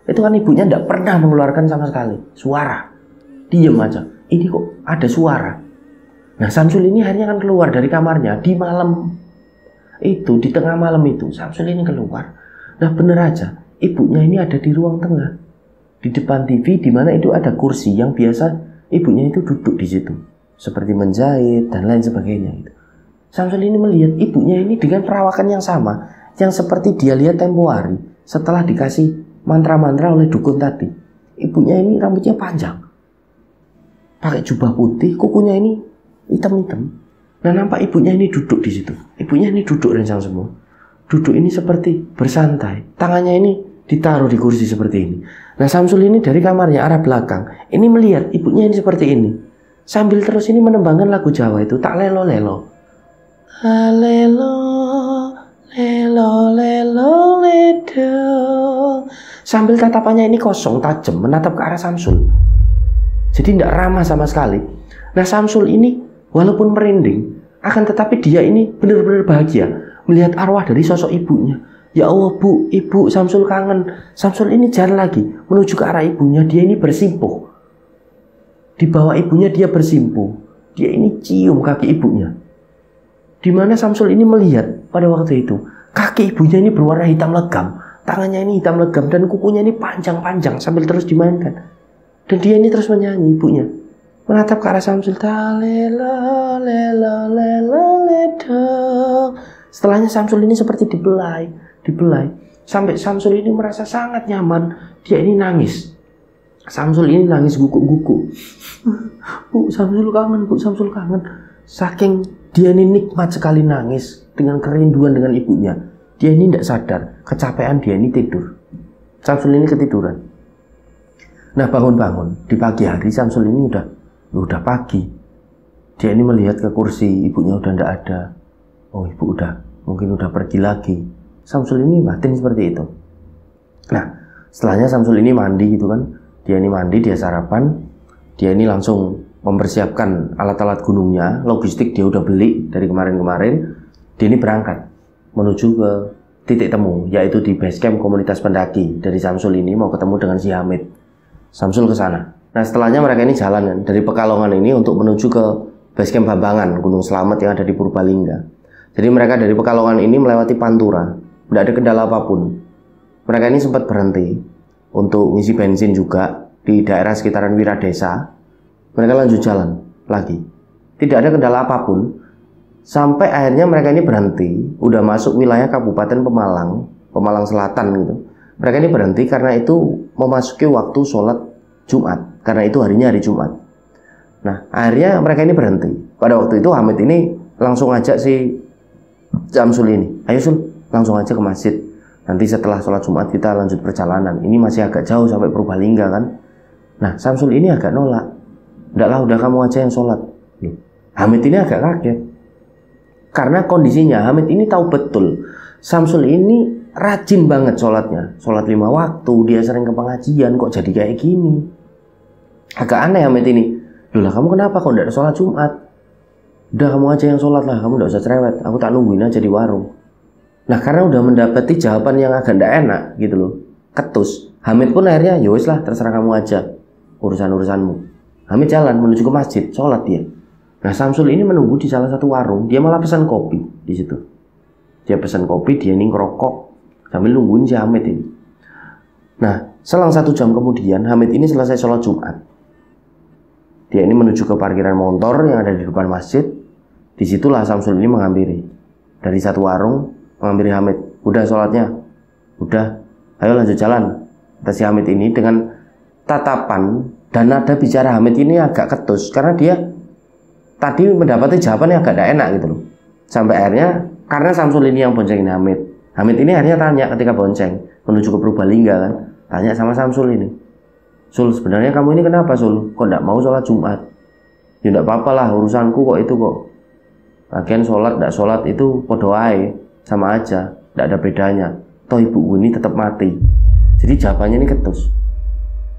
Itu kan ibunya tidak pernah mengeluarkan sama sekali suara. Diam aja. Ini kok ada suara. Nah, Samsul ini akhirnya kan keluar dari kamarnya di malam itu, di tengah malam itu. Samsul ini keluar. Nah, bener aja, ibunya ini ada di ruang tengah, di depan TV, di mana itu ada kursi yang biasa ibunya itu duduk di situ, seperti menjahit dan lain sebagainya. Samsul ini melihat ibunya ini dengan perawakan yang sama, yang seperti dia lihat tempo hari setelah dikasih mantra-mantra oleh dukun tadi. Ibunya ini rambutnya panjang, pakai jubah putih, kukunya ini hitam-hitam. Nah, nampak ibunya ini duduk di situ. Ibunya ini duduk rencang semua. Duduk ini seperti bersantai. Tangannya ini ditaruh di kursi seperti ini. Nah, Samsul ini dari kamarnya arah belakang. Ini melihat ibunya ini seperti ini. Sambil terus ini menembangkan lagu Jawa itu, tak lelo-lelo. Lelo, lelo, lelo, ledo. Sambil tatapannya ini kosong, tajam, menatap ke arah Samsul. Jadi tidak ramah sama sekali. Nah, Samsul ini walaupun merinding, akan tetapi dia ini benar-benar bahagia melihat arwah dari sosok ibunya. Ya Allah bu, ibu, Samsul kangen. Samsul ini jalan lagi menuju ke arah ibunya. Dia ini bersimpuh. Di bawah ibunya dia bersimpuh. Dia ini cium kaki ibunya. Di mana Samsul ini melihat pada waktu itu kaki ibunya ini berwarna hitam legam. Tangannya ini hitam legam dan kukunya ini panjang-panjang sambil terus dimainkan. Dan dia ini terus menyanyi ibunya. Menatap ke arah Samsul. Talela, lela, lela, ledo. Setelahnya Samsul ini seperti dibelai. Sampai Samsul ini merasa sangat nyaman. Dia ini nangis. Samsul ini nangis guguk-guguk. Bu, Samsul kangen, Bu, Samsul kangen. Saking dia ini nikmat sekali nangis dengan kerinduan dengan ibunya. Dia ini tidak sadar, kecapean dia ini tidur. Samsul ini ketiduran. Nah, bangun-bangun di pagi hari Samsul ini udah pagi. Dia ini melihat ke kursi, ibunya udah tidak ada. Oh, ibu mungkin udah pergi lagi. Samsul ini batin seperti itu. Nah, setelahnya Samsul ini mandi gitu kan. Dia ini mandi, dia sarapan. Dia ini langsung mempersiapkan alat-alat gunungnya. Logistik dia udah beli dari kemarin-kemarin. Dia ini berangkat menuju ke titik temu, yaitu di base camp komunitas pendaki. Dari Samsul ini mau ketemu dengan si Hamid. Samsul ke sana. Nah setelahnya mereka ini jalan kan dari Pekalongan ini untuk menuju ke basecamp Bambangan, Gunung Slamet yang ada di Purbalingga. Jadi mereka dari Pekalongan ini melewati Pantura, tidak ada kendala apapun. Mereka ini sempat berhenti untuk ngisi bensin juga di daerah sekitaran Wiradesa. Mereka lanjut jalan lagi, tidak ada kendala apapun. Sampai akhirnya mereka ini berhenti, udah masuk wilayah Kabupaten Pemalang Selatan gitu. Mereka ini berhenti karena itu memasuki waktu sholat Jumat, karena itu harinya hari Jumat. Nah akhirnya mereka ini berhenti. Pada waktu itu Hamid ini langsung ajak si Samsul ini, ayo Sul, langsung aja ke masjid. Nanti setelah sholat Jumat kita lanjut perjalanan. Ini masih agak jauh sampai Purbalingga kan. Nah Samsul ini agak nolak. Ndaklah, udah kamu aja yang sholat. Hamid ini agak kaget. Karena kondisinya Hamid ini tahu betul Samsul ini rajin banget sholatnya. Sholat 5 waktu, dia sering ke pengajian, kok jadi kayak gini. Agak aneh Hamid ini. Loh lah, kamu kenapa kok tidak ada sholat Jumat? Udah kamu aja yang sholat lah, kamu tidak usah cerewet. Aku tak nungguin aja di warung. Nah karena udah mendapati jawaban yang agak tidak enak gitu loh, ketus, Hamid pun akhirnya yowes lah, terserah kamu aja, urusan-urusanmu. Hamid jalan menuju ke masjid, sholat dia. Nah Samsul ini menunggu di salah satu warung, dia malah pesan kopi di situ. Dia pesan kopi, dia ini ngerokok sambil nungguin si Hamid ini. Nah selang 1 jam kemudian Hamid ini selesai sholat Jumat. Dia ini menuju ke parkiran motor yang ada di depan masjid. Disitulah Samsul ini menghampiri dari satu warung, menghampiri Hamid. Udah sholatnya? Udah, ayo lanjut jalan. Kata si Hamid ini dengan tatapan dan nada bicara Hamid ini agak ketus, karena dia tadi mendapati jawaban yang agak tidak enak gitu loh. Sampai akhirnya karena Samsul ini yang boncengin Hamid, Hamid ini akhirnya tanya ketika bonceng menuju ke Purbalingga kan, tanya sama Samsul ini, Sul, sebenarnya kamu ini kenapa Sul? Kok tidak mau sholat Jumat? Ya tidak apa-apa lah, urusanku kok itu kok. Lagian sholat tidak sholat itu podo ae, sama aja, tidak ada bedanya. Toh ibuku ini tetap mati. Jadi jawabannya ini ketus.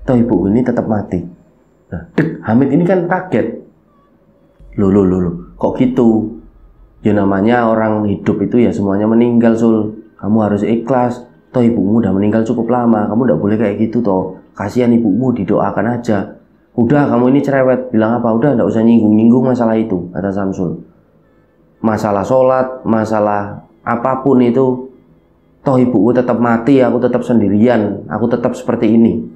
Toh ibuku ini tetap mati. Nah, Hamid ini kan kaget. Loh, kok gitu? Ya namanya orang hidup itu ya semuanya meninggal Sul. Kamu harus ikhlas. Toh ibumu udah meninggal cukup lama, kamu tidak boleh kayak gitu toh. Kasihan ibumu, didoakan aja. Udah kamu ini cerewet, bilang apa? Udah tidak usah nyinggung-nyinggung masalah itu, kata Samsul. Masalah sholat, masalah apapun itu, toh ibuku tetap mati, aku tetap sendirian, aku tetap seperti ini.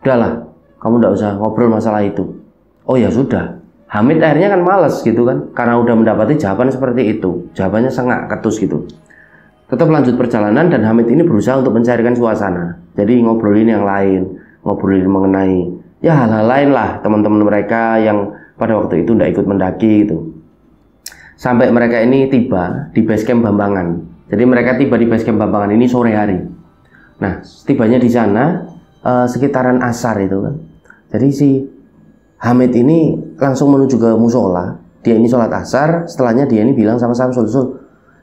Udahlah, kamu tidak usah ngobrol masalah itu. Oh ya sudah. Hamid akhirnya kan males gitu kan, karena udah mendapati jawaban seperti itu. Jawabannya sengak, ketus gitu. Tetap lanjut perjalanan dan Hamid ini berusaha untuk mencarikan suasana. Jadi ngobrolin yang lain, ngobrolin mengenai ya hal-hal lain lah, teman-teman mereka yang pada waktu itu tidak ikut mendaki gitu. Sampai mereka ini tiba di basecamp Bambangan. Jadi mereka tiba di basecamp Bambangan ini sore hari. Nah, tibanya di sana sekitaran asar itu kan. Jadi si Hamid ini langsung menuju ke musola. Dia ini sholat asar. Setelahnya dia ini bilang sama Samsul, Sul,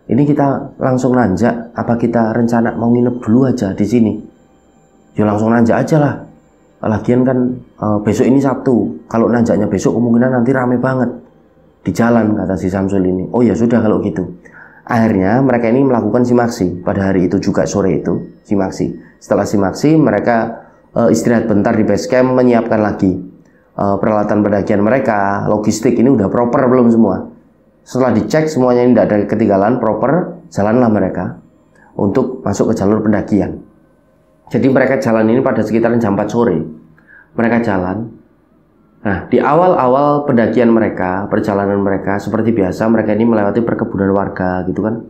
ini kita langsung nanjak, apa kita rencana mau nginep dulu aja di sini? Ya langsung nanjak aja lah. Lagian kan besok ini Sabtu. Kalau nanjaknya besok kemungkinan nanti rame banget di jalan, kata si Samsul ini. Oh ya sudah kalau gitu. Akhirnya mereka ini melakukan simaksi pada hari itu juga, sore itu simaksi. Setelah simaksi mereka istirahat bentar di base camp, menyiapkan lagi peralatan pendakian mereka. Logistik ini udah proper belum semua. Setelah dicek semuanya ini tidak ada ketinggalan, proper, jalanlah mereka untuk masuk ke jalur pendakian. Jadi mereka jalan ini pada sekitaran jam 4 sore. Mereka jalan. Nah, di awal-awal pendakian mereka, perjalanan mereka, seperti biasa mereka ini melewati perkebunan warga gitu kan.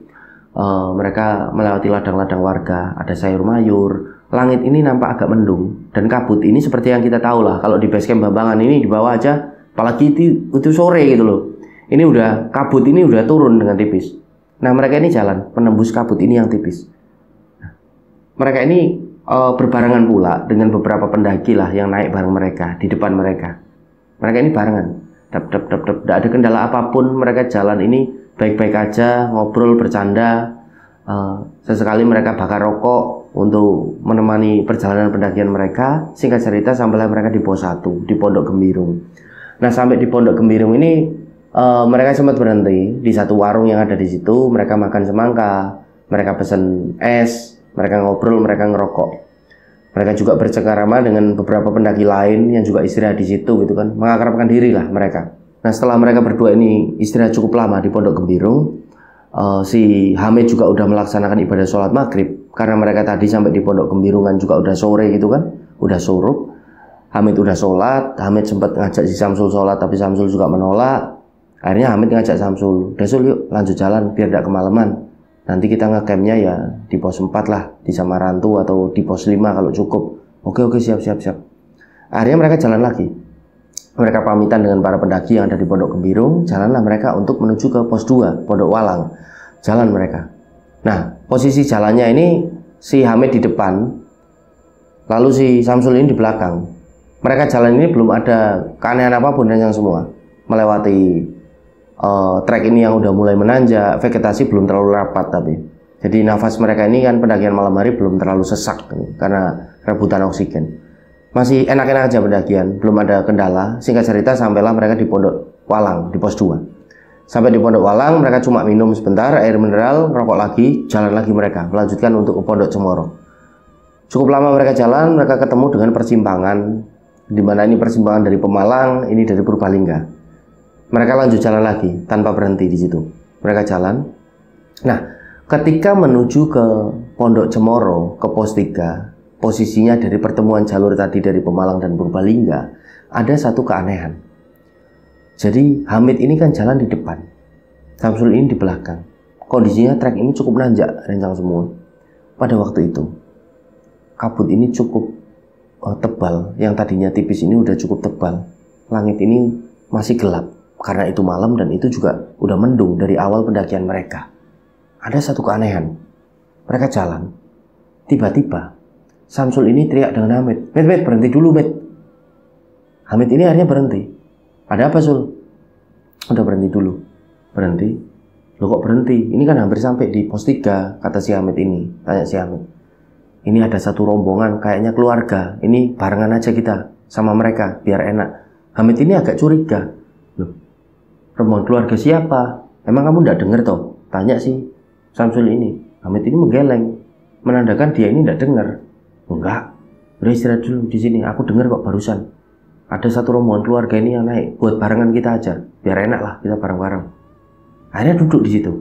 Mereka melewati ladang-ladang warga, ada sayur mayur. Langit ini nampak agak mendung dan kabut ini seperti yang kita tahu lah. Kalau di basecamp Bambangan ini di bawah aja, apalagi itu sore gitu loh. Ini udah kabut ini udah turun dengan tipis. Nah mereka ini jalan menembus kabut ini yang tipis. Nah, mereka ini berbarengan pula dengan beberapa pendaki lah yang naik bareng mereka di depan mereka. Mereka ini barengan, tidak ada kendala apapun. Mereka jalan ini baik-baik aja, ngobrol, bercanda. Sesekali mereka bakar rokok untuk menemani perjalanan pendakian mereka. Singkat cerita sampailah mereka di pos 1 di Pondok Gembirung. Nah sampai di Pondok Gembirung ini mereka sempat berhenti di satu warung yang ada di situ. Mereka makan semangka, mereka pesen es, mereka ngobrol, mereka ngerokok. Mereka juga bercengkarama dengan beberapa pendaki lain yang juga istirahat di situ gitu kan, mengakrabkan diri lah mereka. Nah setelah mereka berdua ini istirahat cukup lama di Pondok Gembirung, si Hamid juga udah melaksanakan ibadah sholat maghrib. Karena mereka tadi sampai di Pondok Gembirung kan juga udah sore gitu kan, udah surup. Hamid udah sholat, Hamid sempat ngajak si Samsul sholat tapi Samsul juga menolak. Akhirnya Hamid ngajak Samsul, udah Sul yuk lanjut jalan biar tidak kemalaman. Nanti kita ngecampnya ya di pos 4 lah, di Samarantu atau di pos 5 kalau cukup. Oke siap. Akhirnya mereka jalan lagi. Mereka pamitan dengan para pendaki yang ada di Pondok Gembirung. Jalanlah mereka untuk menuju ke pos 2 Pondok Walang. Jalan mereka. Nah posisi jalannya ini si Hamid di depan, lalu si Samsul ini di belakang. Mereka jalan ini belum ada keanehan apapun yang semua. Melewati trek ini yang udah mulai menanjak, vegetasi belum terlalu rapat tapi. Jadi nafas mereka ini kan pendakian malam hari belum terlalu sesak karena rebutan oksigen. Masih enak-enak aja pendakian, belum ada kendala. Singkat cerita sampailah mereka di Pondok Walang, di pos 2. Sampai di Pondok Walang mereka cuma minum sebentar air mineral, rokok lagi, jalan lagi mereka, melanjutkan untuk ke Pondok Cemoro. Cukup lama mereka jalan, mereka ketemu dengan persimpangan, di mana ini persimpangan dari Pemalang, ini dari Purbalingga. Mereka lanjut jalan lagi tanpa berhenti di situ. Mereka jalan. Nah, ketika menuju ke Pondok Cemoro, ke pos 3, posisinya dari pertemuan jalur tadi dari Pemalang dan Purbalingga, ada satu keanehan. Jadi Hamid ini kan jalan di depan, Samsul ini di belakang. Kondisinya trek ini cukup nanjak, rencang semua. Pada waktu itu, kabut ini cukup tebal. Yang tadinya tipis ini udah cukup tebal. Langit ini masih gelap. Karena itu malam dan itu juga udah mendung dari awal pendakian mereka. Ada satu keanehan. Mereka jalan. Tiba-tiba Samsul ini teriak dengan Hamid, Mit, berhenti dulu, Mit. Hamid ini akhirnya berhenti. Ada apa, Sul? Udah berhenti dulu. Berhenti. Loh kok berhenti? Ini kan hampir sampai di pos 3, kata si Hamid ini. Tanya si Hamid. Ini ada satu rombongan, kayaknya keluarga. Ini barengan aja kita sama mereka, biar enak. Hamid ini agak curiga. Loh, rombongan keluarga siapa? Emang kamu tidak dengar toh? Tanya si Samsul ini. Hamid ini menggeleng, menandakan dia ini tidak dengar. Enggak, udah istirahat dulu di sini. Aku dengar kok barusan. Ada satu rombongan keluarga ini yang naik. Buat barengan kita aja, biar enak lah kita bareng-bareng. Akhirnya duduk di situ.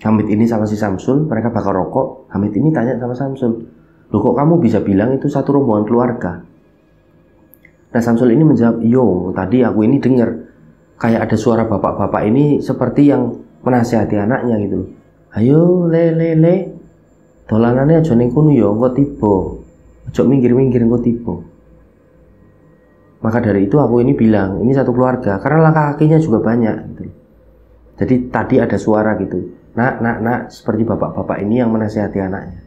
Hamid ini sama si Samsul, mereka bakar rokok. Hamid ini tanya sama Samsul, loh kok kamu bisa bilang itu satu rombongan keluarga? Nah Samsul ini menjawab, yo tadi aku ini dengar kayak ada suara bapak-bapak ini seperti yang menasihati anaknya gitu loh. Ayo le dolanane aja ning kono ya engko tiba. Aja minggir-minggir engko tiba. Maka dari itu aku ini bilang, ini satu keluarga karena langkah kakinya juga banyak gitu. Jadi tadi ada suara gitu. Nak, seperti bapak-bapak ini yang menasihati anaknya.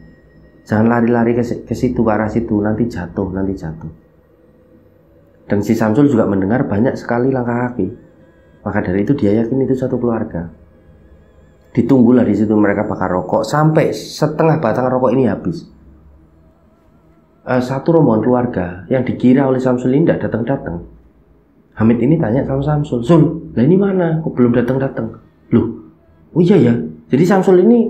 Jangan lari-lari ke situ, ke arah situ, nanti jatuh. Dan si Samsul juga mendengar banyak sekali langkah kaki. Maka dari itu dia yakin itu satu keluarga. Ditunggulah di situ mereka bakar rokok sampai setengah batang rokok ini habis. Satu rombongan keluarga yang dikira oleh Samsul ini tidak datang. Hamid ini tanya sama Samsul, Sul, lah ini mana? Kok belum datang? Loh, oh iya ya. Jadi Samsul ini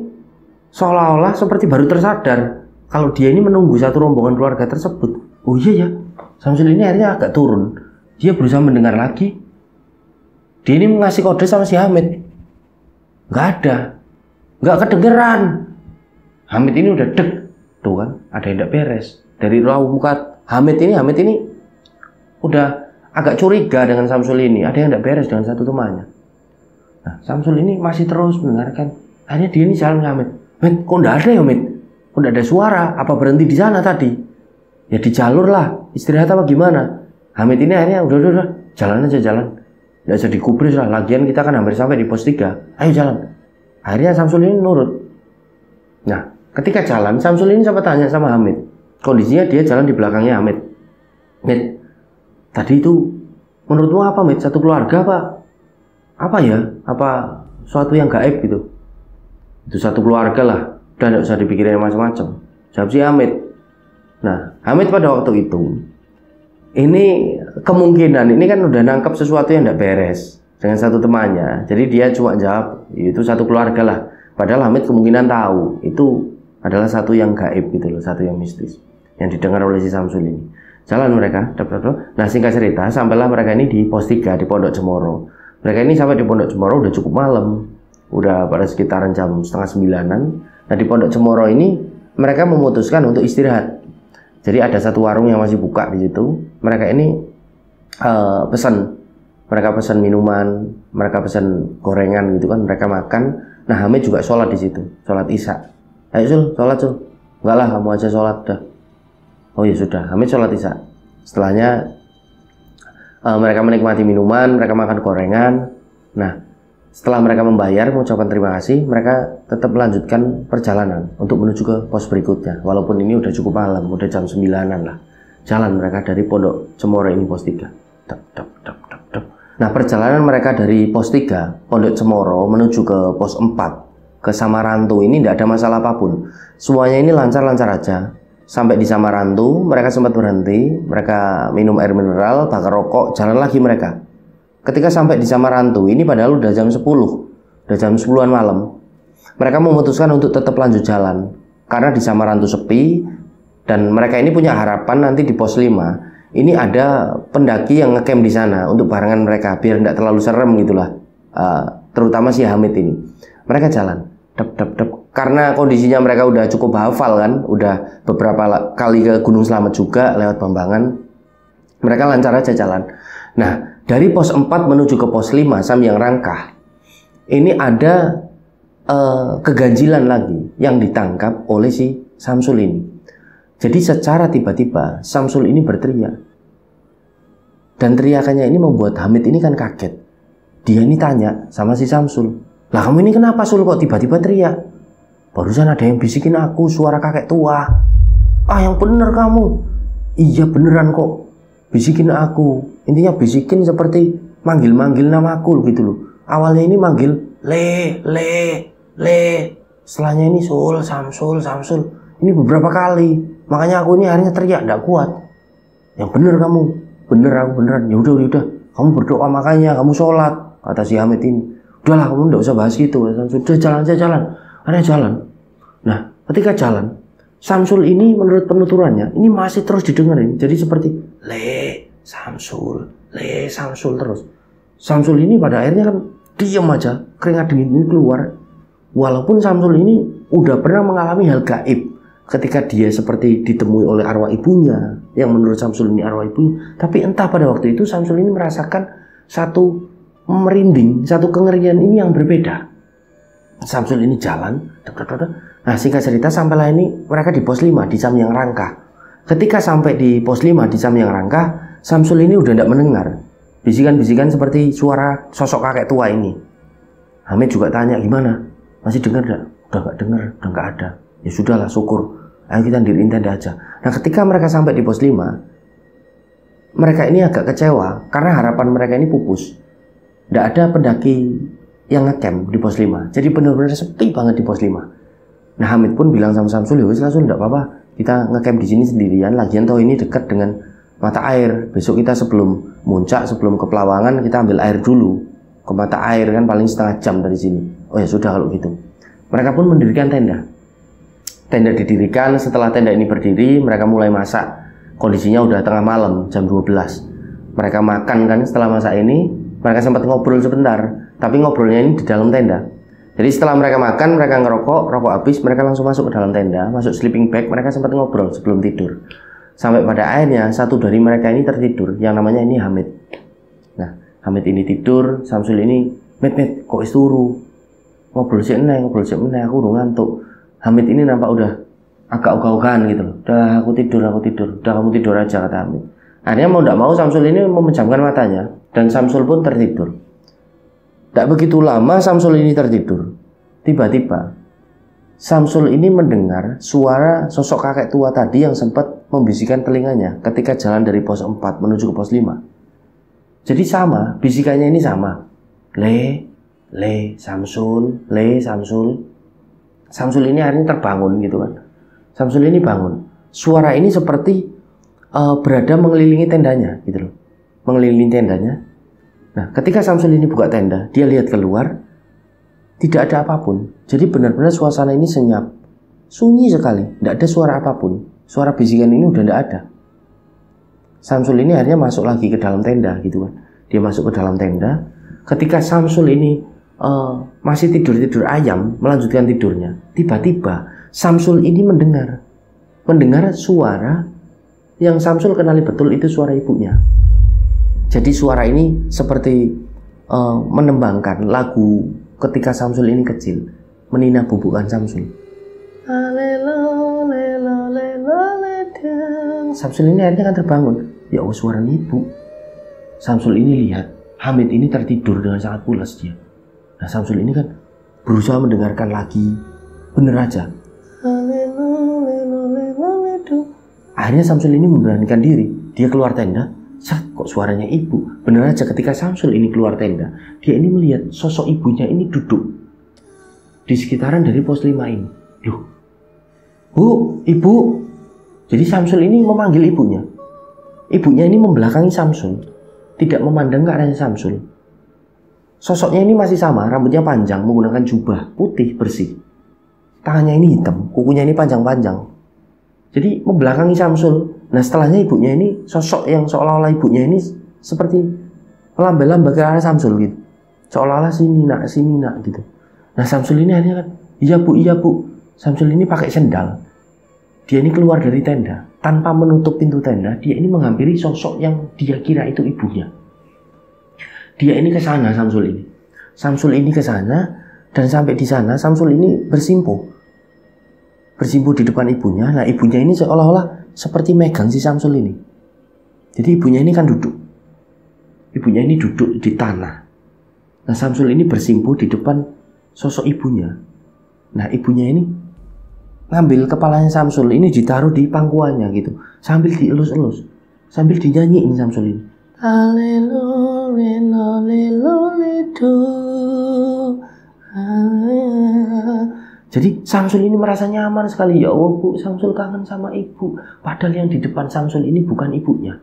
seolah-olah seperti baru tersadar kalau dia ini menunggu satu rombongan keluarga tersebut. Oh iya ya. Samsul ini akhirnya agak turun. Dia berusaha mendengar lagi. Dia ini mengasih kode sama si Hamid. Nggak ada, nggak kedengeran. Hamid ini udah deg, tuh kan, ada yang tidak beres. Dari raut muka Hamid ini udah agak curiga dengan Samsul ini. Ada yang tidak beres dengan satu temannya. Nah, Samsul ini masih terus mendengarkan. Akhirnya dia ini jalan ke Hamid. Mit, kok nggak ada ya Mit? Kok nggak ada suara? Apa berhenti di sana tadi? Ya di jalur lah, istirahat apa gimana? Hamid ini akhirnya udah, jalan aja. Nggak usah dikubris lah, lagian kita kan hampir sampai di pos 3. Ayo jalan. Akhirnya Samsul ini nurut. Nah, ketika jalan, Samsul ini sempat tanya sama Hamid. Kondisinya dia jalan di belakangnya Hamid. Mit, tadi itu menurutmu apa Mit? Satu keluarga apa ya? Apa suatu yang gaib gitu? Itu satu keluarga lah. Udah nggak usah dipikirin macam-macam. Jawab si Hamid. Nah, Hamid pada waktu itu ini kemungkinan ini kan udah nangkep sesuatu yang tidak beres dengan satu temannya. Jadi dia cuma jawab itu satu keluarga lah. Padahal Hamid kemungkinan tahu itu adalah satu yang gaib gitu loh, satu yang mistis. yang didengar oleh si Samsul ini. Jalan mereka, nah singkat cerita, sampailah mereka ini di pos 3 di Pondok Cemoro. Mereka ini sampai di Pondok Cemoro udah cukup malam, udah pada sekitaran jam setengah 9-an. Nah di Pondok Cemoro ini mereka memutuskan untuk istirahat. Jadi ada satu warung yang masih buka di situ. Mereka ini mereka pesan minuman, mereka pesan gorengan gitu kan, mereka makan. Nah Hamid juga sholat di situ, sholat isya. Ayo Sul, sholat Sul. Enggak lah, kamu aja sholat dah. Oh ya sudah, Hamid sholat isya. Setelahnya mereka menikmati minuman, mereka makan gorengan. Nah, setelah mereka membayar, mengucapkan terima kasih, mereka tetap melanjutkan perjalanan untuk menuju ke pos berikutnya. Walaupun ini udah cukup malam, udah jam 9-an lah. Jalan mereka dari Pondok Cemoro ini pos 3. Nah, perjalanan mereka dari pos 3, Pondok Cemoro menuju ke pos 4, ke Samarantu ini tidak ada masalah apapun. Semuanya ini lancar-lancar aja. Sampai di Samarantu, mereka sempat berhenti, mereka minum air mineral, bakar rokok, jalan lagi mereka. Ketika sampai di Samarantu, ini padahal udah jam 10, udah jam 10-an malam. Mereka memutuskan untuk tetap lanjut jalan, karena di Samarantu sepi, dan mereka ini punya harapan nanti di pos 5, ini ada pendaki yang ngecamp di sana untuk barengan mereka, biar tidak terlalu serem gitulah, terutama si Hamid ini. Mereka jalan, karena kondisinya mereka udah cukup hafal kan, udah beberapa kali ke Gunung Slamet juga lewat Bambangan, mereka lancar aja jalan. Nah, dari pos 4 menuju ke pos 5 Samyang Rangkah, ini ada keganjilan lagi yang ditangkap oleh si Samsul ini. Jadi secara tiba-tiba Samsul ini berteriak, dan teriakannya ini membuat Hamid ini kan kaget. Dia ini tanya sama si Samsul, lah kamu ini kenapa Sul kok tiba-tiba teriak? Barusan ada yang bisikin aku suara kakek tua. Ah yang bener kamu. Iya beneran kok, bisikin aku. Intinya bisikin seperti manggil-manggil namaku gitu loh. Awalnya ini manggil Le. Setelahnya ini Sul, Samsul. Ini beberapa kali. Makanya aku ini akhirnya teriak, gak kuat. Yang bener kamu. Bener aku beneran. Ya udah. Kamu berdoa makanya, kamu sholat, kata si Hamid ini. Udahlah kamu gak usah bahas gitu. Sudah jalan aja jalan. Ada jalan. Nah, ketika jalan, Samsul ini menurut penuturannya ini masih terus didengerin. Jadi seperti Le, Samsul terus. Samsul ini pada akhirnya kan diam aja, keringat dingin ini keluar. Walaupun Samsul ini udah pernah mengalami hal gaib ketika dia seperti ditemui oleh arwah ibunya, yang menurut Samsul ini arwah ibunya. Tapi entah pada waktu itu Samsul ini merasakan satu merinding, satu kengerian ini yang berbeda. Samsul ini jalan. Nah singkat cerita sampailah ini mereka di pos 5 di Samyang Rangkah. Ketika sampai di pos 5 di Samyang Rangkah, Samsul ini udah tidak mendengar bisikan-bisikan seperti suara sosok kakek tua ini. Hamid juga tanya gimana, masih dengar enggak? Udah gak dengar, udah gak ada. Ya sudahlah syukur, ayo kita diriin tenda aja. Nah ketika mereka sampai di pos 5, mereka ini agak kecewa karena harapan mereka ini pupus. Tidak ada pendaki yang ngecamp di pos 5. Jadi benar-benar sepi banget di pos 5. Nah Hamid pun bilang sama Samsul, ya wis Samsul enggak apa-apa. Kita ngecamp di sini sendirian, lagian toh ini dekat dengan mata air. Besok kita sebelum muncak, sebelum ke Pelawangan, kita ambil air dulu ke mata air, kan paling setengah jam dari sini. Oh ya sudah kalau gitu. Mereka pun mendirikan tenda. Tenda didirikan, setelah tenda ini berdiri, mereka mulai masak. Kondisinya udah tengah malam, jam 12. Mereka makan kan setelah masak ini, mereka sempat ngobrol sebentar. Tapi ngobrolnya ini di dalam tenda. Jadi setelah mereka makan, mereka ngerokok, rokok habis, mereka langsung masuk ke dalam tenda, masuk sleeping bag, mereka sempat ngobrol sebelum tidur. Sampai pada akhirnya satu dari mereka ini tertidur, yang namanya ini Hamid. Nah, Hamid ini tidur, Samsul ini, Met, kok isturu? Ngobrol sih meneh, aku udah ngantuk. Hamid ini nampak udah agak ogah-ogahan gitu loh. Udah aku tidur. Udah kamu tidur aja, kata Hamid. Akhirnya mau tidak mau Samsul ini memejamkan matanya, dan Samsul pun tertidur. Tak begitu lama Samsul ini tertidur. Tiba-tiba Samsul ini mendengar suara sosok kakek tua tadi yang sempat membisikkan telinganya ketika jalan dari pos 4 menuju ke pos 5. Jadi sama, bisikannya ini sama. Le, Samsul. Samsul ini akhirnya terbangun gitu kan. Samsul ini bangun. Suara ini seperti berada mengelilingi tendanya gitu loh. Mengelilingi tendanya. Nah, ketika Samsul ini buka tenda, dia lihat keluar, tidak ada apapun. Jadi benar-benar suasana ini senyap, sunyi sekali, tidak ada suara apapun. Suara bisikan ini udah tidak ada. Samsul ini akhirnya masuk lagi ke dalam tenda gitu kan. Dia masuk ke dalam tenda. Ketika Samsul ini masih tidur ayam, melanjutkan tidurnya, tiba-tiba Samsul ini mendengar suara yang Samsul kenali betul, itu suara ibunya. Jadi suara ini seperti menembangkan lagu ketika Samsul ini kecil, menina bubukan Samsul. Samsul ini akhirnya kan terbangun. Ya Allah, suara ibu. Samsul ini lihat Hamid ini tertidur dengan sangat pulas dia. Nah, Samsul ini kan berusaha mendengarkan lagi. Bener aja. Akhirnya Samsul ini memberanikan diri. Dia keluar tenda. Kok suaranya ibu? Bener aja, ketika Samsul ini keluar tenda, dia ini melihat sosok ibunya ini duduk di sekitaran dari pos 5 ini. Loh, Bu, ibu. Jadi Samsul ini memanggil ibunya. Ibunya ini membelakangi Samsul, tidak memandang ke arahnya Samsul. Sosoknya ini masih sama, rambutnya panjang, menggunakan jubah putih bersih. Tangannya ini hitam, kukunya ini panjang-panjang. Jadi membelakangi Samsul. Nah, setelahnya ibunya ini, sosok yang seolah-olah ibunya ini seperti melambai-lambai ke arah Samsul gitu. Seolah-olah sini nak gitu. Nah, Samsul ini akhirnya kan, iya bu. Samsul ini pakai sendal. Dia ini keluar dari tenda. Tanpa menutup pintu tenda, dia ini menghampiri sosok yang dia kira itu ibunya. Dia ini ke sana, Samsul ini. Samsul ini ke sana, dan sampai di sana Samsul ini bersimpuh di depan ibunya. Nah, ibunya ini seolah-olah seperti megang si Samsul ini. Jadi ibunya ini kan duduk. Ibunya ini duduk di tanah. Nah, Samsul ini bersimpuh di depan sosok ibunya. Nah, ibunya ini ngambil kepalanya Samsul ini, ditaruh di pangkuannya gitu, sambil dielus-elus, sambil dinyanyiin Samsul ini. Jadi Samsul ini merasa nyaman sekali. Ya Allah bu, Samsul kangen sama ibu. Padahal yang di depan Samsul ini bukan ibunya.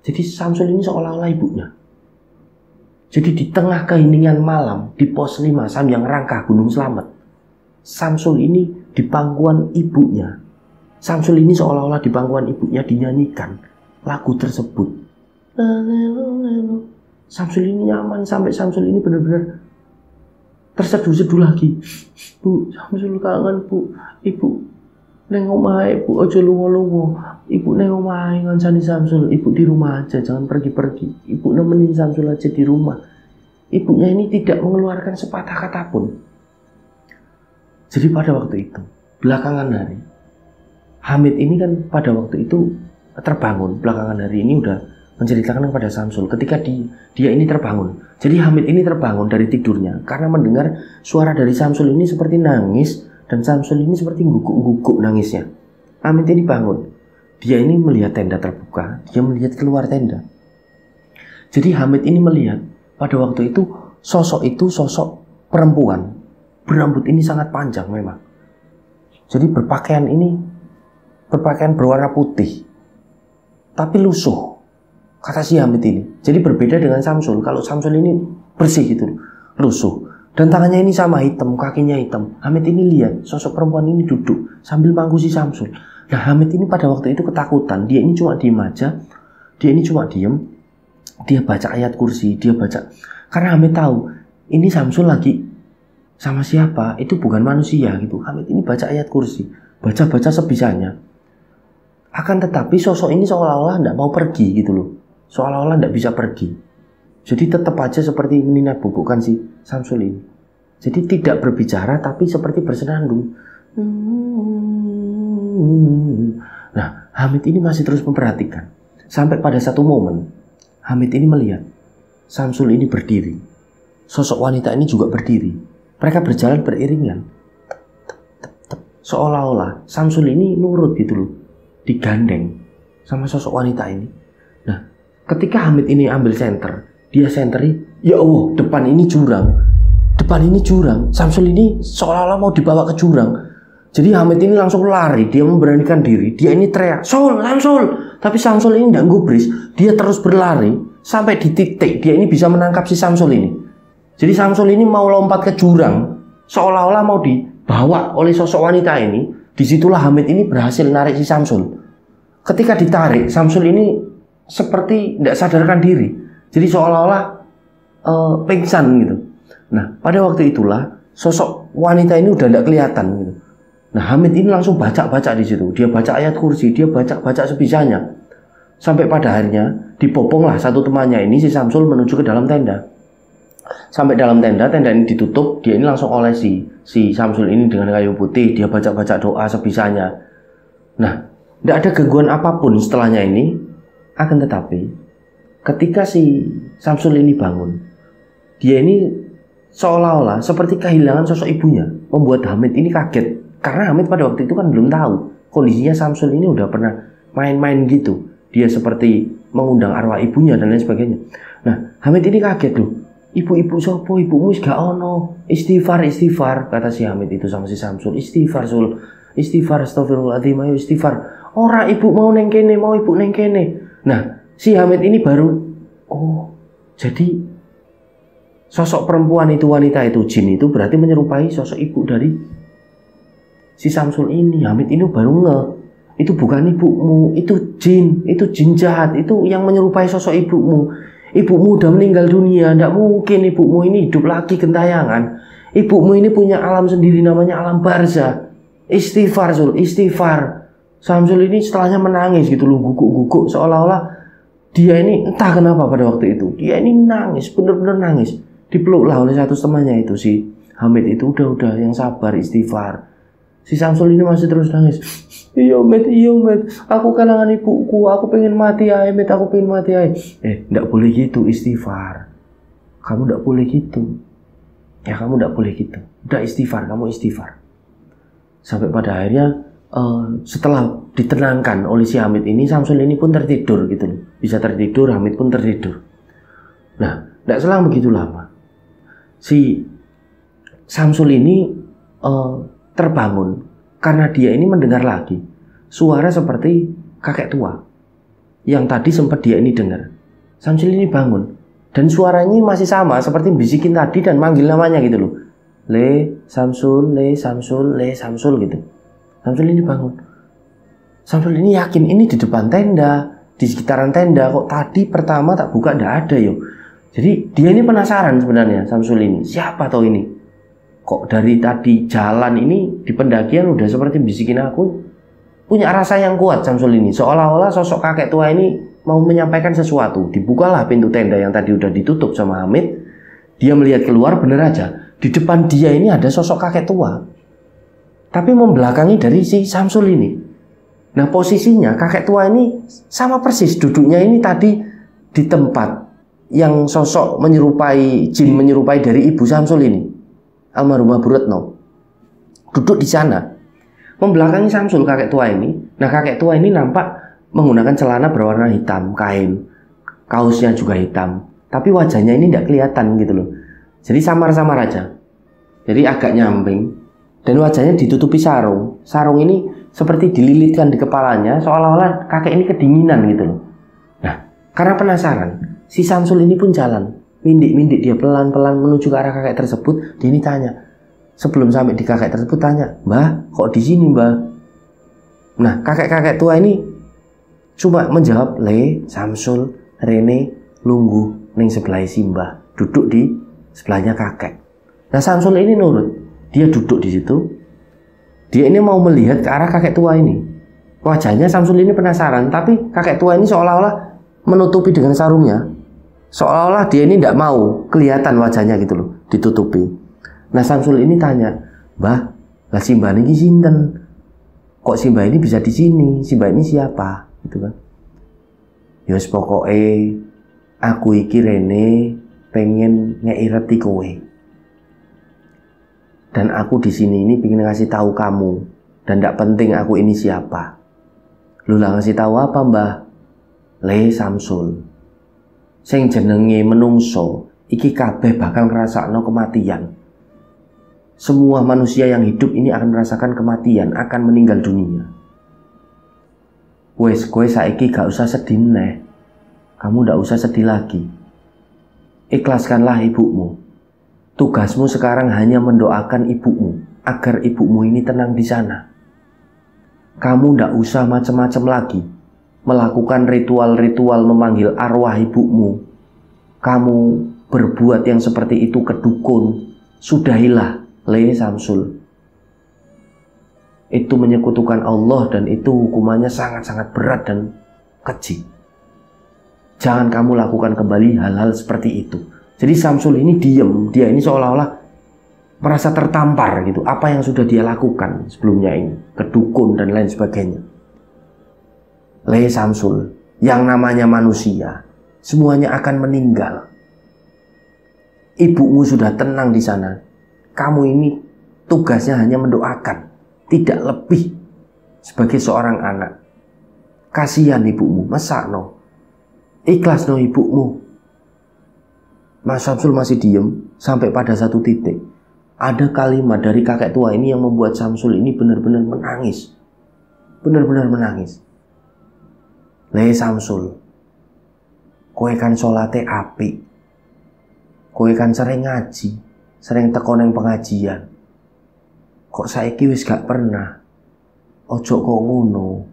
Jadi Samsul ini seolah-olah ibunya. Jadi di tengah keheningan malam, di pos 5 Samyang Rangka Gunung Slamet, Samsul ini di pangkuan ibunya. Samsul ini seolah-olah di pangkuan ibunya dinyanyikan lagu tersebut. Samsul ini nyaman sampai Samsul ini benar-benar terseduh-seduh lagi. Bu, Samsul kangen bu. Ibu neng omahe bu, aja lunga-lunga. Ibu neng omahe ngancani Samsul. Ibu di rumah aja, jangan pergi-pergi. Ibu nemenin Samsul aja di rumah. Ibunya ini tidak mengeluarkan sepatah kata pun. Jadi pada waktu itu, belakangan hari, Hamid ini kan pada waktu itu terbangun. Belakangan hari ini udah menceritakan kepada Samsul ketika dia ini terbangun. Jadi Hamid ini terbangun dari tidurnya karena mendengar suara dari Samsul ini seperti nangis, dan Samsul ini seperti guguk-guguk nangisnya. Hamid ini bangun. Dia ini melihat tenda terbuka, dia melihat keluar tenda. Jadi Hamid ini melihat pada waktu itu sosok perempuan. Berambut ini sangat panjang memang. Jadi berpakaian berwarna putih, tapi lusuh, kata si Hamid ini. Jadi berbeda dengan Samsul. Kalau Samsul ini bersih gitu, lusuh. Dan tangannya ini sama hitam, kakinya hitam. Hamid ini lihat sosok perempuan ini duduk sambil mangku si Samsul. Nah, Hamid ini pada waktu itu ketakutan. Dia ini cuma diem aja. Dia baca ayat kursi, karena Hamid tahu ini Samsul lagi sama siapa, itu bukan manusia gitu. Hamid ini baca ayat kursi, baca sebisanya. Akan tetapi sosok ini seolah-olah tidak mau pergi gitu loh. Seolah-olah tidak bisa pergi. Jadi tetap aja seperti menina bubukan si Samsul ini. Jadi tidak berbicara tapi seperti bersenandung. Nah, Hamid ini masih terus memperhatikan. Sampai pada satu momen, Hamid ini melihat Samsul ini berdiri. Sosok wanita ini juga berdiri. Mereka berjalan beriringan. Seolah-olah Samsul ini nurut gitu loh, digandeng sama sosok wanita ini. Nah, ketika Hamid ini ambil senter, dia senteri, ya Allah, depan ini jurang. Samsul ini seolah-olah mau dibawa ke jurang. Jadi Hamid ini langsung lari, dia memberanikan diri. Dia ini teriak, Samsul. Tapi Samsul ini tidak gubris. Dia terus berlari sampai di titik dia ini bisa menangkap si Samsul ini. Jadi Samsul ini mau lompat ke jurang, seolah-olah mau dibawa oleh sosok wanita ini. Disitulah Hamid ini berhasil narik si Samsul. Ketika ditarik, Samsul ini seperti tidak sadarkan diri. Jadi seolah-olah pingsan gitu. Nah, pada waktu itulah sosok wanita ini udah tidak kelihatan gitu. Nah, Hamid ini langsung baca-baca di situ. Dia baca ayat kursi, dia baca-baca sebisanya. Sampai pada akhirnya diboponglah satu temannya ini, si Samsul menuju ke dalam tenda. Sampai dalam tenda ini ditutup, dia ini langsung olesi si Samsul ini dengan kayu putih. Dia baca-baca doa sebisanya. Nah, tidak ada gangguan apapun setelahnya ini. Akan tetapi ketika si Samsul ini bangun, dia ini seolah-olah seperti kehilangan sosok ibunya, membuat Hamid ini kaget. Karena Hamid pada waktu itu kan belum tahu kondisinya Samsul ini udah pernah main-main gitu. Dia seperti mengundang arwah ibunya dan lain sebagainya. Nah, Hamid ini kaget loh. Ibu-ibu sopo, ibumu gak ono. Istighfar, kata si Hamid itu sama si Samsul. Istighfar, astagfirullahaladzim, ayo istighfar. Ora ibu mau neng kene, mau ibu neng kene. Nah, si Hamid ini baru, oh, jadi sosok perempuan itu, wanita itu, jin itu berarti menyerupai sosok ibu dari si Samsul ini. Hamid ini baru itu bukan ibumu, itu jin jahat, itu yang menyerupai sosok ibumu. Ibumu udah meninggal dunia, tidak mungkin ibumu ini hidup lagi gentayangan. Ibumu ini punya alam sendiri namanya alam barzah. Istighfar, istighfar. Samsul ini setelahnya menangis gitu loh, guguk-guguk seolah-olah dia ini entah kenapa pada waktu itu dia ini nangis, bener-bener nangis. Dipeluklah oleh satu temannya itu, si Hamid itu, udah yang sabar, istighfar. Si Samsul ini masih terus nangis. Iya Met, aku kehilangan ibuku, aku pengen mati ya Met, aku pengen mati ya. Nggak boleh gitu, istighfar. Kamu nggak boleh gitu. Ya kamu nggak boleh gitu. Udah istighfar, kamu istighfar. Sampai pada akhirnya setelah ditenangkan oleh si Hamid ini, Samsul ini pun tertidur gitu loh. Bisa tertidur, Hamid pun tertidur. Nah, nggak selang begitu lama. Si Samsul ini terbangun karena dia ini mendengar lagi suara seperti kakek tua yang tadi sempat dia ini dengar. Samsul ini bangun dan suaranya masih sama seperti bisikin tadi dan manggil namanya gitu loh. Le Samsul gitu. Samsul ini bangun. Samsul ini yakin ini di depan tenda, di sekitaran tenda. Kok tadi pertama tak buka ndak ada yo. Jadi dia ini penasaran sebenarnya Samsul ini. Siapa tau ini? Kok dari tadi jalan ini di pendakian udah seperti bisikin aku. Punya rasa yang kuat Samsul ini. Seolah-olah sosok kakek tua ini mau menyampaikan sesuatu. Dibukalah pintu tenda yang tadi udah ditutup sama Hamid. Dia melihat keluar, bener aja. Di depan dia ini ada sosok kakek tua. Tapi membelakangi dari si Samsul ini. Nah, posisinya kakek tua ini sama persis duduknya ini tadi di tempat yang sosok menyerupai, jin menyerupai dari ibu Samsul ini, almarhumah Bu Retno. Duduk di sana membelakangi Samsul kakek tua ini. Nah, kakek tua ini nampak menggunakan celana berwarna hitam, kain, kaosnya juga hitam, tapi wajahnya ini tidak kelihatan gitu loh. Jadi samar-samar aja. Jadi agak nyamping. Dan wajahnya ditutupi sarung. Sarung ini seperti dililitkan di kepalanya, seolah-olah kakek ini kedinginan gitu loh. Nah, karena penasaran, si Samsul ini pun jalan. Mindik-mindik dia pelan-pelan menuju ke arah kakek tersebut. Dia ini tanya. Sebelum sampai di kakek tersebut tanya, "Mbah, kok di sini, Mbah?" Nah, kakek-kakek tua ini cuma menjawab, "Le, Samsul, Rene, lungguh ning sebelah Simbah." Duduk di sebelahnya kakek. Nah, Samsul ini nurut. Dia duduk di situ. Dia ini mau melihat ke arah kakek tua ini. Wajahnya Samsul ini penasaran, tapi kakek tua ini seolah-olah menutupi dengan sarungnya. Seolah-olah dia ini tidak mau kelihatan wajahnya gitu loh, ditutupi. Nah, Samsul ini tanya, "Mbah, lah Simbah ini sinten? Kok Simbah ini bisa di sini? Simbah ini siapa?" Gitu kan. Yos pokoke aku iki Rene pengen ngeireti kowe. Dan aku di sini ini pengen ngasih tahu kamu, dan tidak penting aku ini siapa. Lu lah ngasih tahu apa, Mbah? Le Samsul. Sing jenenge menungso, iki kabeh bakal ngrasakno kematian. Semua manusia yang hidup ini akan merasakan kematian, akan meninggal dunia. Wes, kowe saiki gak usah sedih neh. Kamu ndak usah sedih lagi. Ikhlaskanlah ibumu. Tugasmu sekarang hanya mendoakan ibumu agar ibumu ini tenang di sana. Kamu ndak usah macam-macam lagi melakukan ritual-ritual memanggil arwah ibumu. Kamu berbuat yang seperti itu ke dukun. Sudahilah, Le Samsul. Itu menyekutukan Allah dan itu hukumannya sangat-sangat berat dan keji. Jangan kamu lakukan kembali hal-hal seperti itu. Jadi Samsul ini diem, dia ini seolah-olah merasa tertampar gitu. Apa yang sudah dia lakukan sebelumnya ini, ke dukun dan lain sebagainya. Le Samsul, yang namanya manusia, semuanya akan meninggal. Ibumu sudah tenang di sana. Kamu ini tugasnya hanya mendoakan, tidak lebih sebagai seorang anak. Kasihan ibumu, mesakno. Ikhlas no ibumu. Mas Samsul masih diem sampai pada satu titik. Ada kalimat dari kakek tua ini yang membuat Samsul ini benar-benar menangis. Benar-benar menangis. Le Samsul, kowe kan salate apik. Kowe kan sering ngaji, sering teko nang pengajian. Kok saiki wis gak pernah? Ojo kok ngono.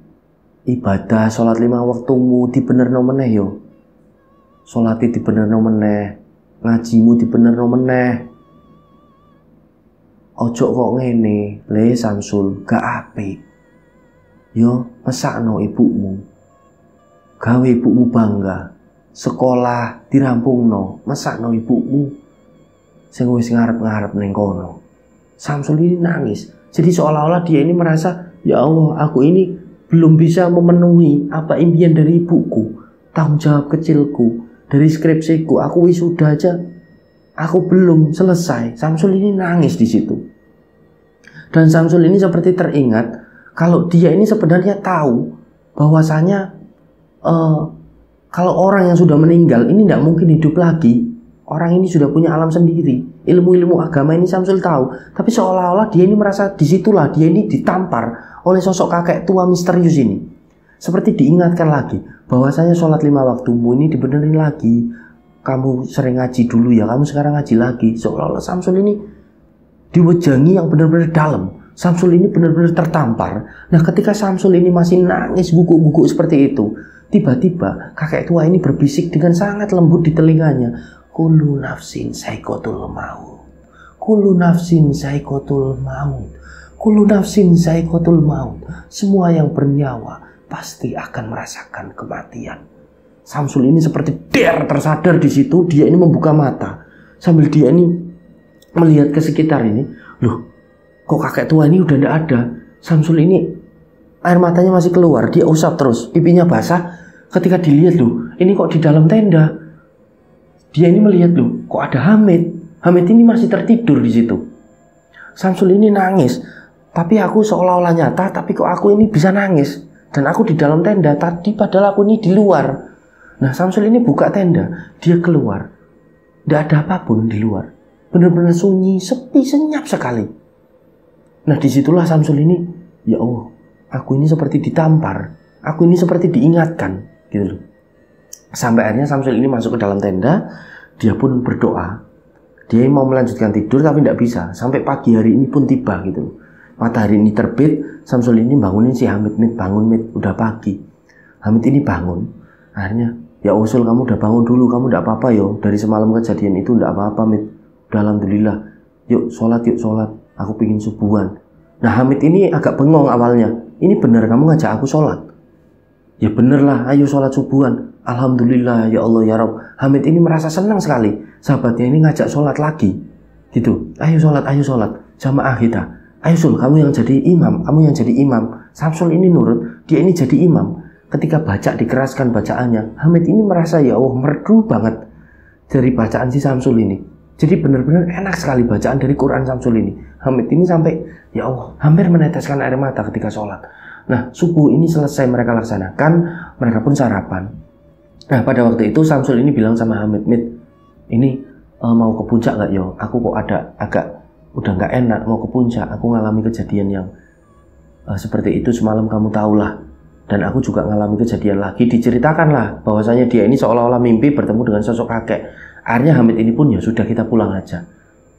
Ibadah salat 5 waktumu dibenerno meneh yo. Salate dibenerno meneh, ngajimu dibenerno meneh. Ojo kok ngene, Le Samsul, gak apik. Yo, mesakno ibumu. Gawe ibumu bangga. Sekolah dirampungno, mesakno ibumu sing wis ngarep-ngarep ning kono. Samsul ini nangis. Jadi seolah-olah dia ini merasa, ya Allah, aku ini belum bisa memenuhi apa impian dari ibuku, tanggung jawab kecilku, dari skripsiku, aku wisuda aja, aku belum selesai. Samsul ini nangis di situ. Dan Samsul ini seperti teringat kalau dia ini sebenarnya tahu bahwasanya kalau orang yang sudah meninggal ini tidak mungkin hidup lagi. Orang ini sudah punya alam sendiri. Ilmu-ilmu agama ini Samsul tahu. Tapi seolah-olah dia ini merasa disitulah dia ini ditampar oleh sosok kakek tua misterius ini. Seperti diingatkan lagi bahwasanya sholat 5 waktumu ini dibenerin lagi. Kamu sering ngaji dulu ya, kamu sekarang ngaji lagi. Seolah-olah Samsul ini diwejangi yang benar-benar dalam. Samsul ini benar-benar tertampar. Nah, ketika Samsul ini masih nangis guguk-guguk seperti itu, tiba-tiba kakek tua ini berbisik dengan sangat lembut di telinganya. Kullu nafsin saikotul maut. Kullu nafsin saikotul maut. Kullu nafsin saikotul maut. Semua yang bernyawa pasti akan merasakan kematian. Samsul ini seperti tersadar di situ. Dia ini membuka mata sambil dia ini melihat ke sekitar ini. Loh, kok kakek tua ini udah tidak ada? Samsul ini air matanya masih keluar. Dia usap terus, pipinya basah. Ketika dilihat, loh, ini kok di dalam tenda. Dia ini melihat, loh, kok ada Hamid. Hamid ini masih tertidur di situ. Samsul ini nangis. Tapi aku seolah-olah nyata, tapi kok aku ini bisa nangis. Dan aku di dalam tenda tadi, padahal aku ini di luar. Nah, Samsul ini buka tenda. Dia keluar. Tidak ada apapun di luar. Benar-benar sunyi, sepi, senyap sekali. Nah, disitulah Samsul ini, ya Allah, aku ini seperti ditampar. Aku ini seperti diingatkan, gitu loh. Sampai akhirnya Samsul ini masuk ke dalam tenda. Dia pun berdoa. Dia mau melanjutkan tidur tapi tidak bisa. Sampai pagi hari ini pun tiba gitu loh. Matahari ini terbit. Samsul ini bangunin si Hamid. Mid, bangun Mid, udah pagi. Hamid ini bangun. Akhirnya, ya Usul, kamu udah bangun dulu. Kamu tidak apa-apa yo. Dari semalam kejadian itu tidak apa-apa Mid. Udah alhamdulillah. Yuk sholat. Aku pingin subuhan. Nah, Hamid ini agak bengong awalnya. Ini benar kamu ngajak aku sholat? Ya bener lah, ayo sholat subuhan. Alhamdulillah, ya Allah, ya Rabb. Hamid ini merasa senang sekali. Sahabatnya ini ngajak sholat lagi. Gitu, ayo sholat. Jamaah kita. Ayo Sul, kamu yang jadi imam. Samsul ini nurut, dia ini jadi imam. Ketika baca dikeraskan bacaannya, Hamid ini merasa ya Allah merdu banget dari bacaan si Samsul ini. Jadi benar-benar enak sekali bacaan dari Quran Samsul ini. Hamid ini sampai ya Allah hampir meneteskan air mata ketika sholat. Nah, subuh ini selesai mereka laksanakan, mereka pun sarapan. Nah, pada waktu itu Samsul ini bilang sama Hamid, Mid, ini mau ke puncak gak yo? Aku kok ada agak udah gak enak mau ke puncak. Aku ngalami kejadian yang seperti itu semalam, kamu tahulah. Dan aku juga ngalami kejadian lagi. Diceritakanlah bahwasanya dia ini seolah-olah mimpi bertemu dengan sosok kakek. Akhirnya Hamid ini pun ya sudah kita pulang aja.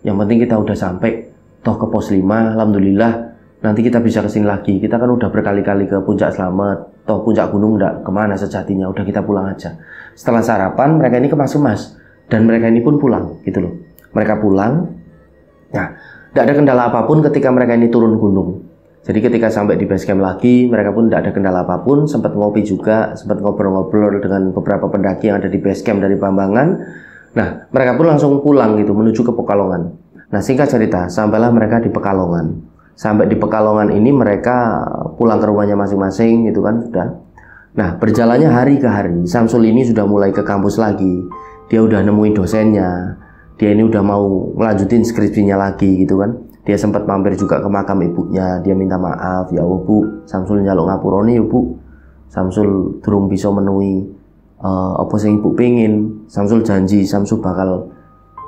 Yang penting kita udah sampai toh ke pos 5, alhamdulillah. nanti kita bisa kesini lagi. Kita kan udah berkali-kali ke Puncak Slamet, toh puncak gunung enggak kemana sejatinya, udah kita pulang aja. Setelah sarapan mereka ini kemas-kemas dan mereka ini pun pulang gitu loh. Mereka pulang. Nah, tidak ada kendala apapun ketika mereka ini turun gunung. Jadi ketika sampai di base camp lagi, mereka pun tidak ada kendala apapun. Sempat ngopi juga, sempat ngobrol-ngobrol dengan beberapa pendaki yang ada di base camp dari Pambangan. Nah, mereka pun langsung pulang gitu, menuju ke Pekalongan. Nah, singkat cerita, sampailah mereka di Pekalongan. Sampai di Pekalongan ini mereka pulang ke rumahnya masing-masing gitu kan, sudah. Nah, berjalannya hari ke hari, Samsul ini sudah mulai ke kampus lagi. Dia udah nemuin dosennya. Dia ini udah mau melanjutin skripsinya lagi gitu kan. Dia sempat mampir juga ke makam ibunya. Dia minta maaf, ya Allah Bu, Samsul njaluk ngapuroni ya Bu. Samsul durung bisa menuhi apa sing ibu pengen. Samsul janji Samsul bakal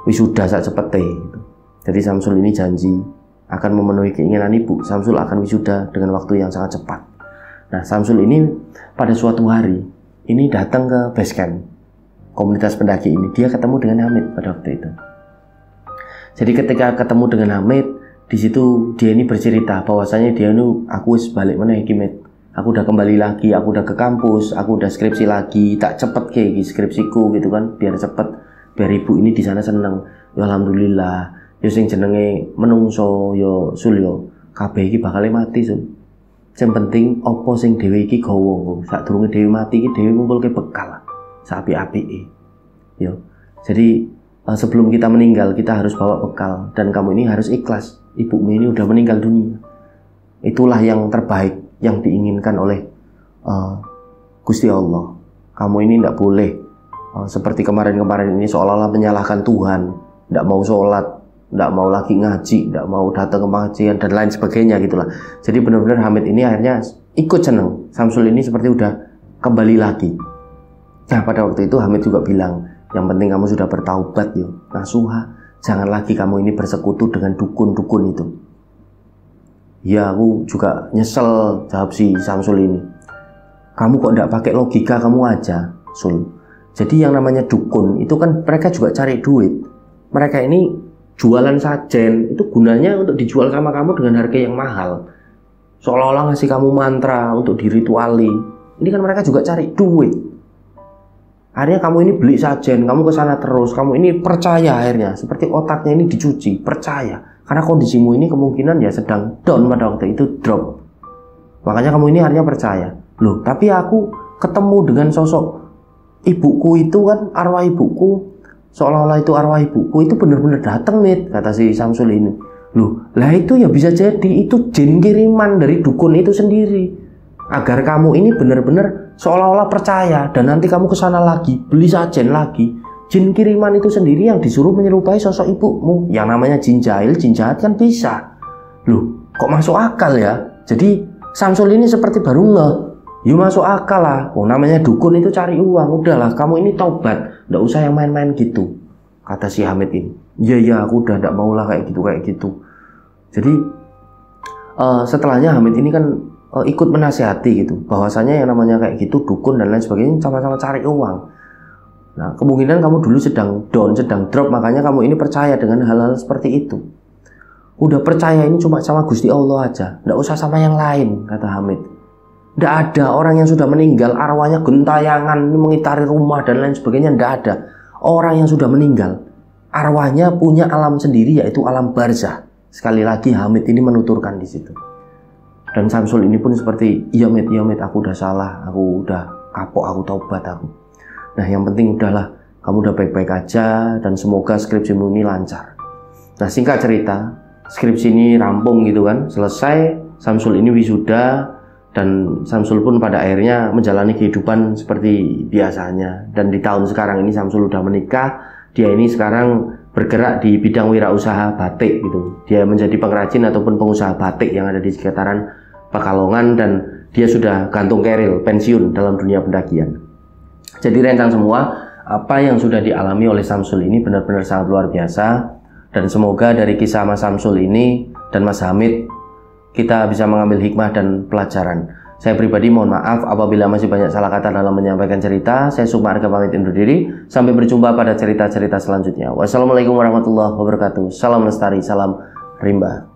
wisuda sak cepete gitu. Jadi Samsul ini janji akan memenuhi keinginan ibu. Samsul akan wisuda dengan waktu yang sangat cepat. Nah, Samsul ini pada suatu hari ini datang ke base camp komunitas pendaki ini. Dia ketemu dengan Hamid pada waktu itu. Jadi ketika ketemu dengan Hamid, di situ dia ini bercerita bahwasanya dia ini, aku wis balik mana Hamid. Aku udah kembali lagi, aku udah ke kampus, aku udah skripsi lagi, tak cepet kayak skripsiku gitu kan, biar cepet, biar ibu ini di sana seneng. Ya alhamdulillah, yo sing jenenge menungso yo Sul yo kabeh iki bakal mati Sul. Sing penting apa sing dhewe iki gawa, sadurunge dhewe mati iki dhewe ngumpulke bekal. Sapi-apike. Yo. Jadi sebelum kita meninggal kita harus bawa bekal dan kamu ini harus ikhlas. Ibumu ini udah meninggal dunia. Itulah yang terbaik yang diinginkan oleh Gusti Allah. Kamu ini tidak boleh seperti kemarin-kemarin ini seolah-olah menyalahkan Tuhan, tidak mau sholat, tidak mau lagi ngaji, tidak mau datang ke pengajian dan lain sebagainya gitulah. Jadi benar-benar Hamid ini akhirnya ikut seneng. Samsul ini seperti udah kembali lagi. Nah, pada waktu itu Hamid juga bilang, yang penting kamu sudah bertaubat yo, nasuha. Jangan lagi kamu ini bersekutu dengan dukun-dukun itu. Ya, aku juga nyesel, jawab si Samsul ini. Kamu kok tidak pakai logika kamu aja, Sul. Jadi yang namanya dukun itu kan mereka juga cari duit. Mereka ini jualan sajen, itu gunanya untuk dijual sama kamu dengan harga yang mahal. Seolah-olah ngasih kamu mantra untuk dirituali. Ini kan mereka juga cari duit. Akhirnya kamu ini beli sajen, kamu ke sana terus, kamu ini percaya akhirnya, seperti otaknya ini dicuci, percaya. Karena kondisimu ini kemungkinan ya sedang down pada waktu itu, drop. Makanya kamu ini akhirnya percaya. Loh, tapi aku ketemu dengan sosok ibuku itu kan, arwah ibuku, seolah-olah itu arwah ibuku itu benar-benar datang nih, kata si Samsul ini. Loh, lah itu ya bisa jadi itu jin kiriman dari dukun itu sendiri. Agar kamu ini benar-benar seolah-olah percaya dan nanti kamu ke sana lagi, beli sajen lagi. Jin kiriman itu sendiri yang disuruh menyerupai sosok ibumu. Yang namanya jin jahil, jin jahat kan bisa. Loh, kok masuk akal ya? Jadi Samsul ini seperti baru ngeh. Ya masuk akal lah. Oh, namanya dukun itu cari uang. Udahlah, kamu ini taubat, nggak usah yang main-main gitu. Kata si Hamid ini. Iya, aku udah nggak mau lah kayak gitu. Jadi setelahnya Hamid ini kan ikut menasihati gitu, bahwasanya yang namanya kayak gitu dukun dan lain sebagainya sama-sama cari uang. Nah, kemungkinan kamu dulu sedang down, sedang drop, makanya kamu ini percaya dengan hal-hal seperti itu. Udah percaya ini cuma sama Gusti Allah aja, nggak usah sama yang lain, kata Hamid. Nggak ada orang yang sudah meninggal arwahnya gentayangan mengitari rumah dan lain sebagainya, nggak ada. Orang yang sudah meninggal arwahnya punya alam sendiri, yaitu alam barzah. Sekali lagi Hamid ini menuturkan di situ. Dan Samsul ini pun seperti, iya Mit, aku udah salah, aku udah kapok, aku taubat aku. Nah, yang penting udahlah, kamu udah baik-baik aja dan semoga skripsimu ini lancar. Nah, singkat cerita, skripsi ini rampung gitu kan, selesai, Samsul ini wisuda dan Samsul pun pada akhirnya menjalani kehidupan seperti biasanya. Dan di tahun sekarang ini Samsul udah menikah, dia ini sekarang bergerak di bidang wirausaha batik gitu. Dia menjadi pengrajin ataupun pengusaha batik yang ada di sekitaran Pekalongan dan dia sudah gantung keril, pensiun dalam dunia pendakian. Jadi rencang semua, apa yang sudah dialami oleh Samsul ini benar-benar sangat luar biasa. Dan semoga dari kisah Mas Samsul ini dan Mas Hamid kita bisa mengambil hikmah dan pelajaran. Saya pribadi mohon maaf apabila masih banyak salah kata dalam menyampaikan cerita. Saya Sumarga pamit undur diri. Sampai berjumpa pada cerita-cerita selanjutnya. Wassalamualaikum warahmatullahi wabarakatuh. Salam lestari, salam rimba.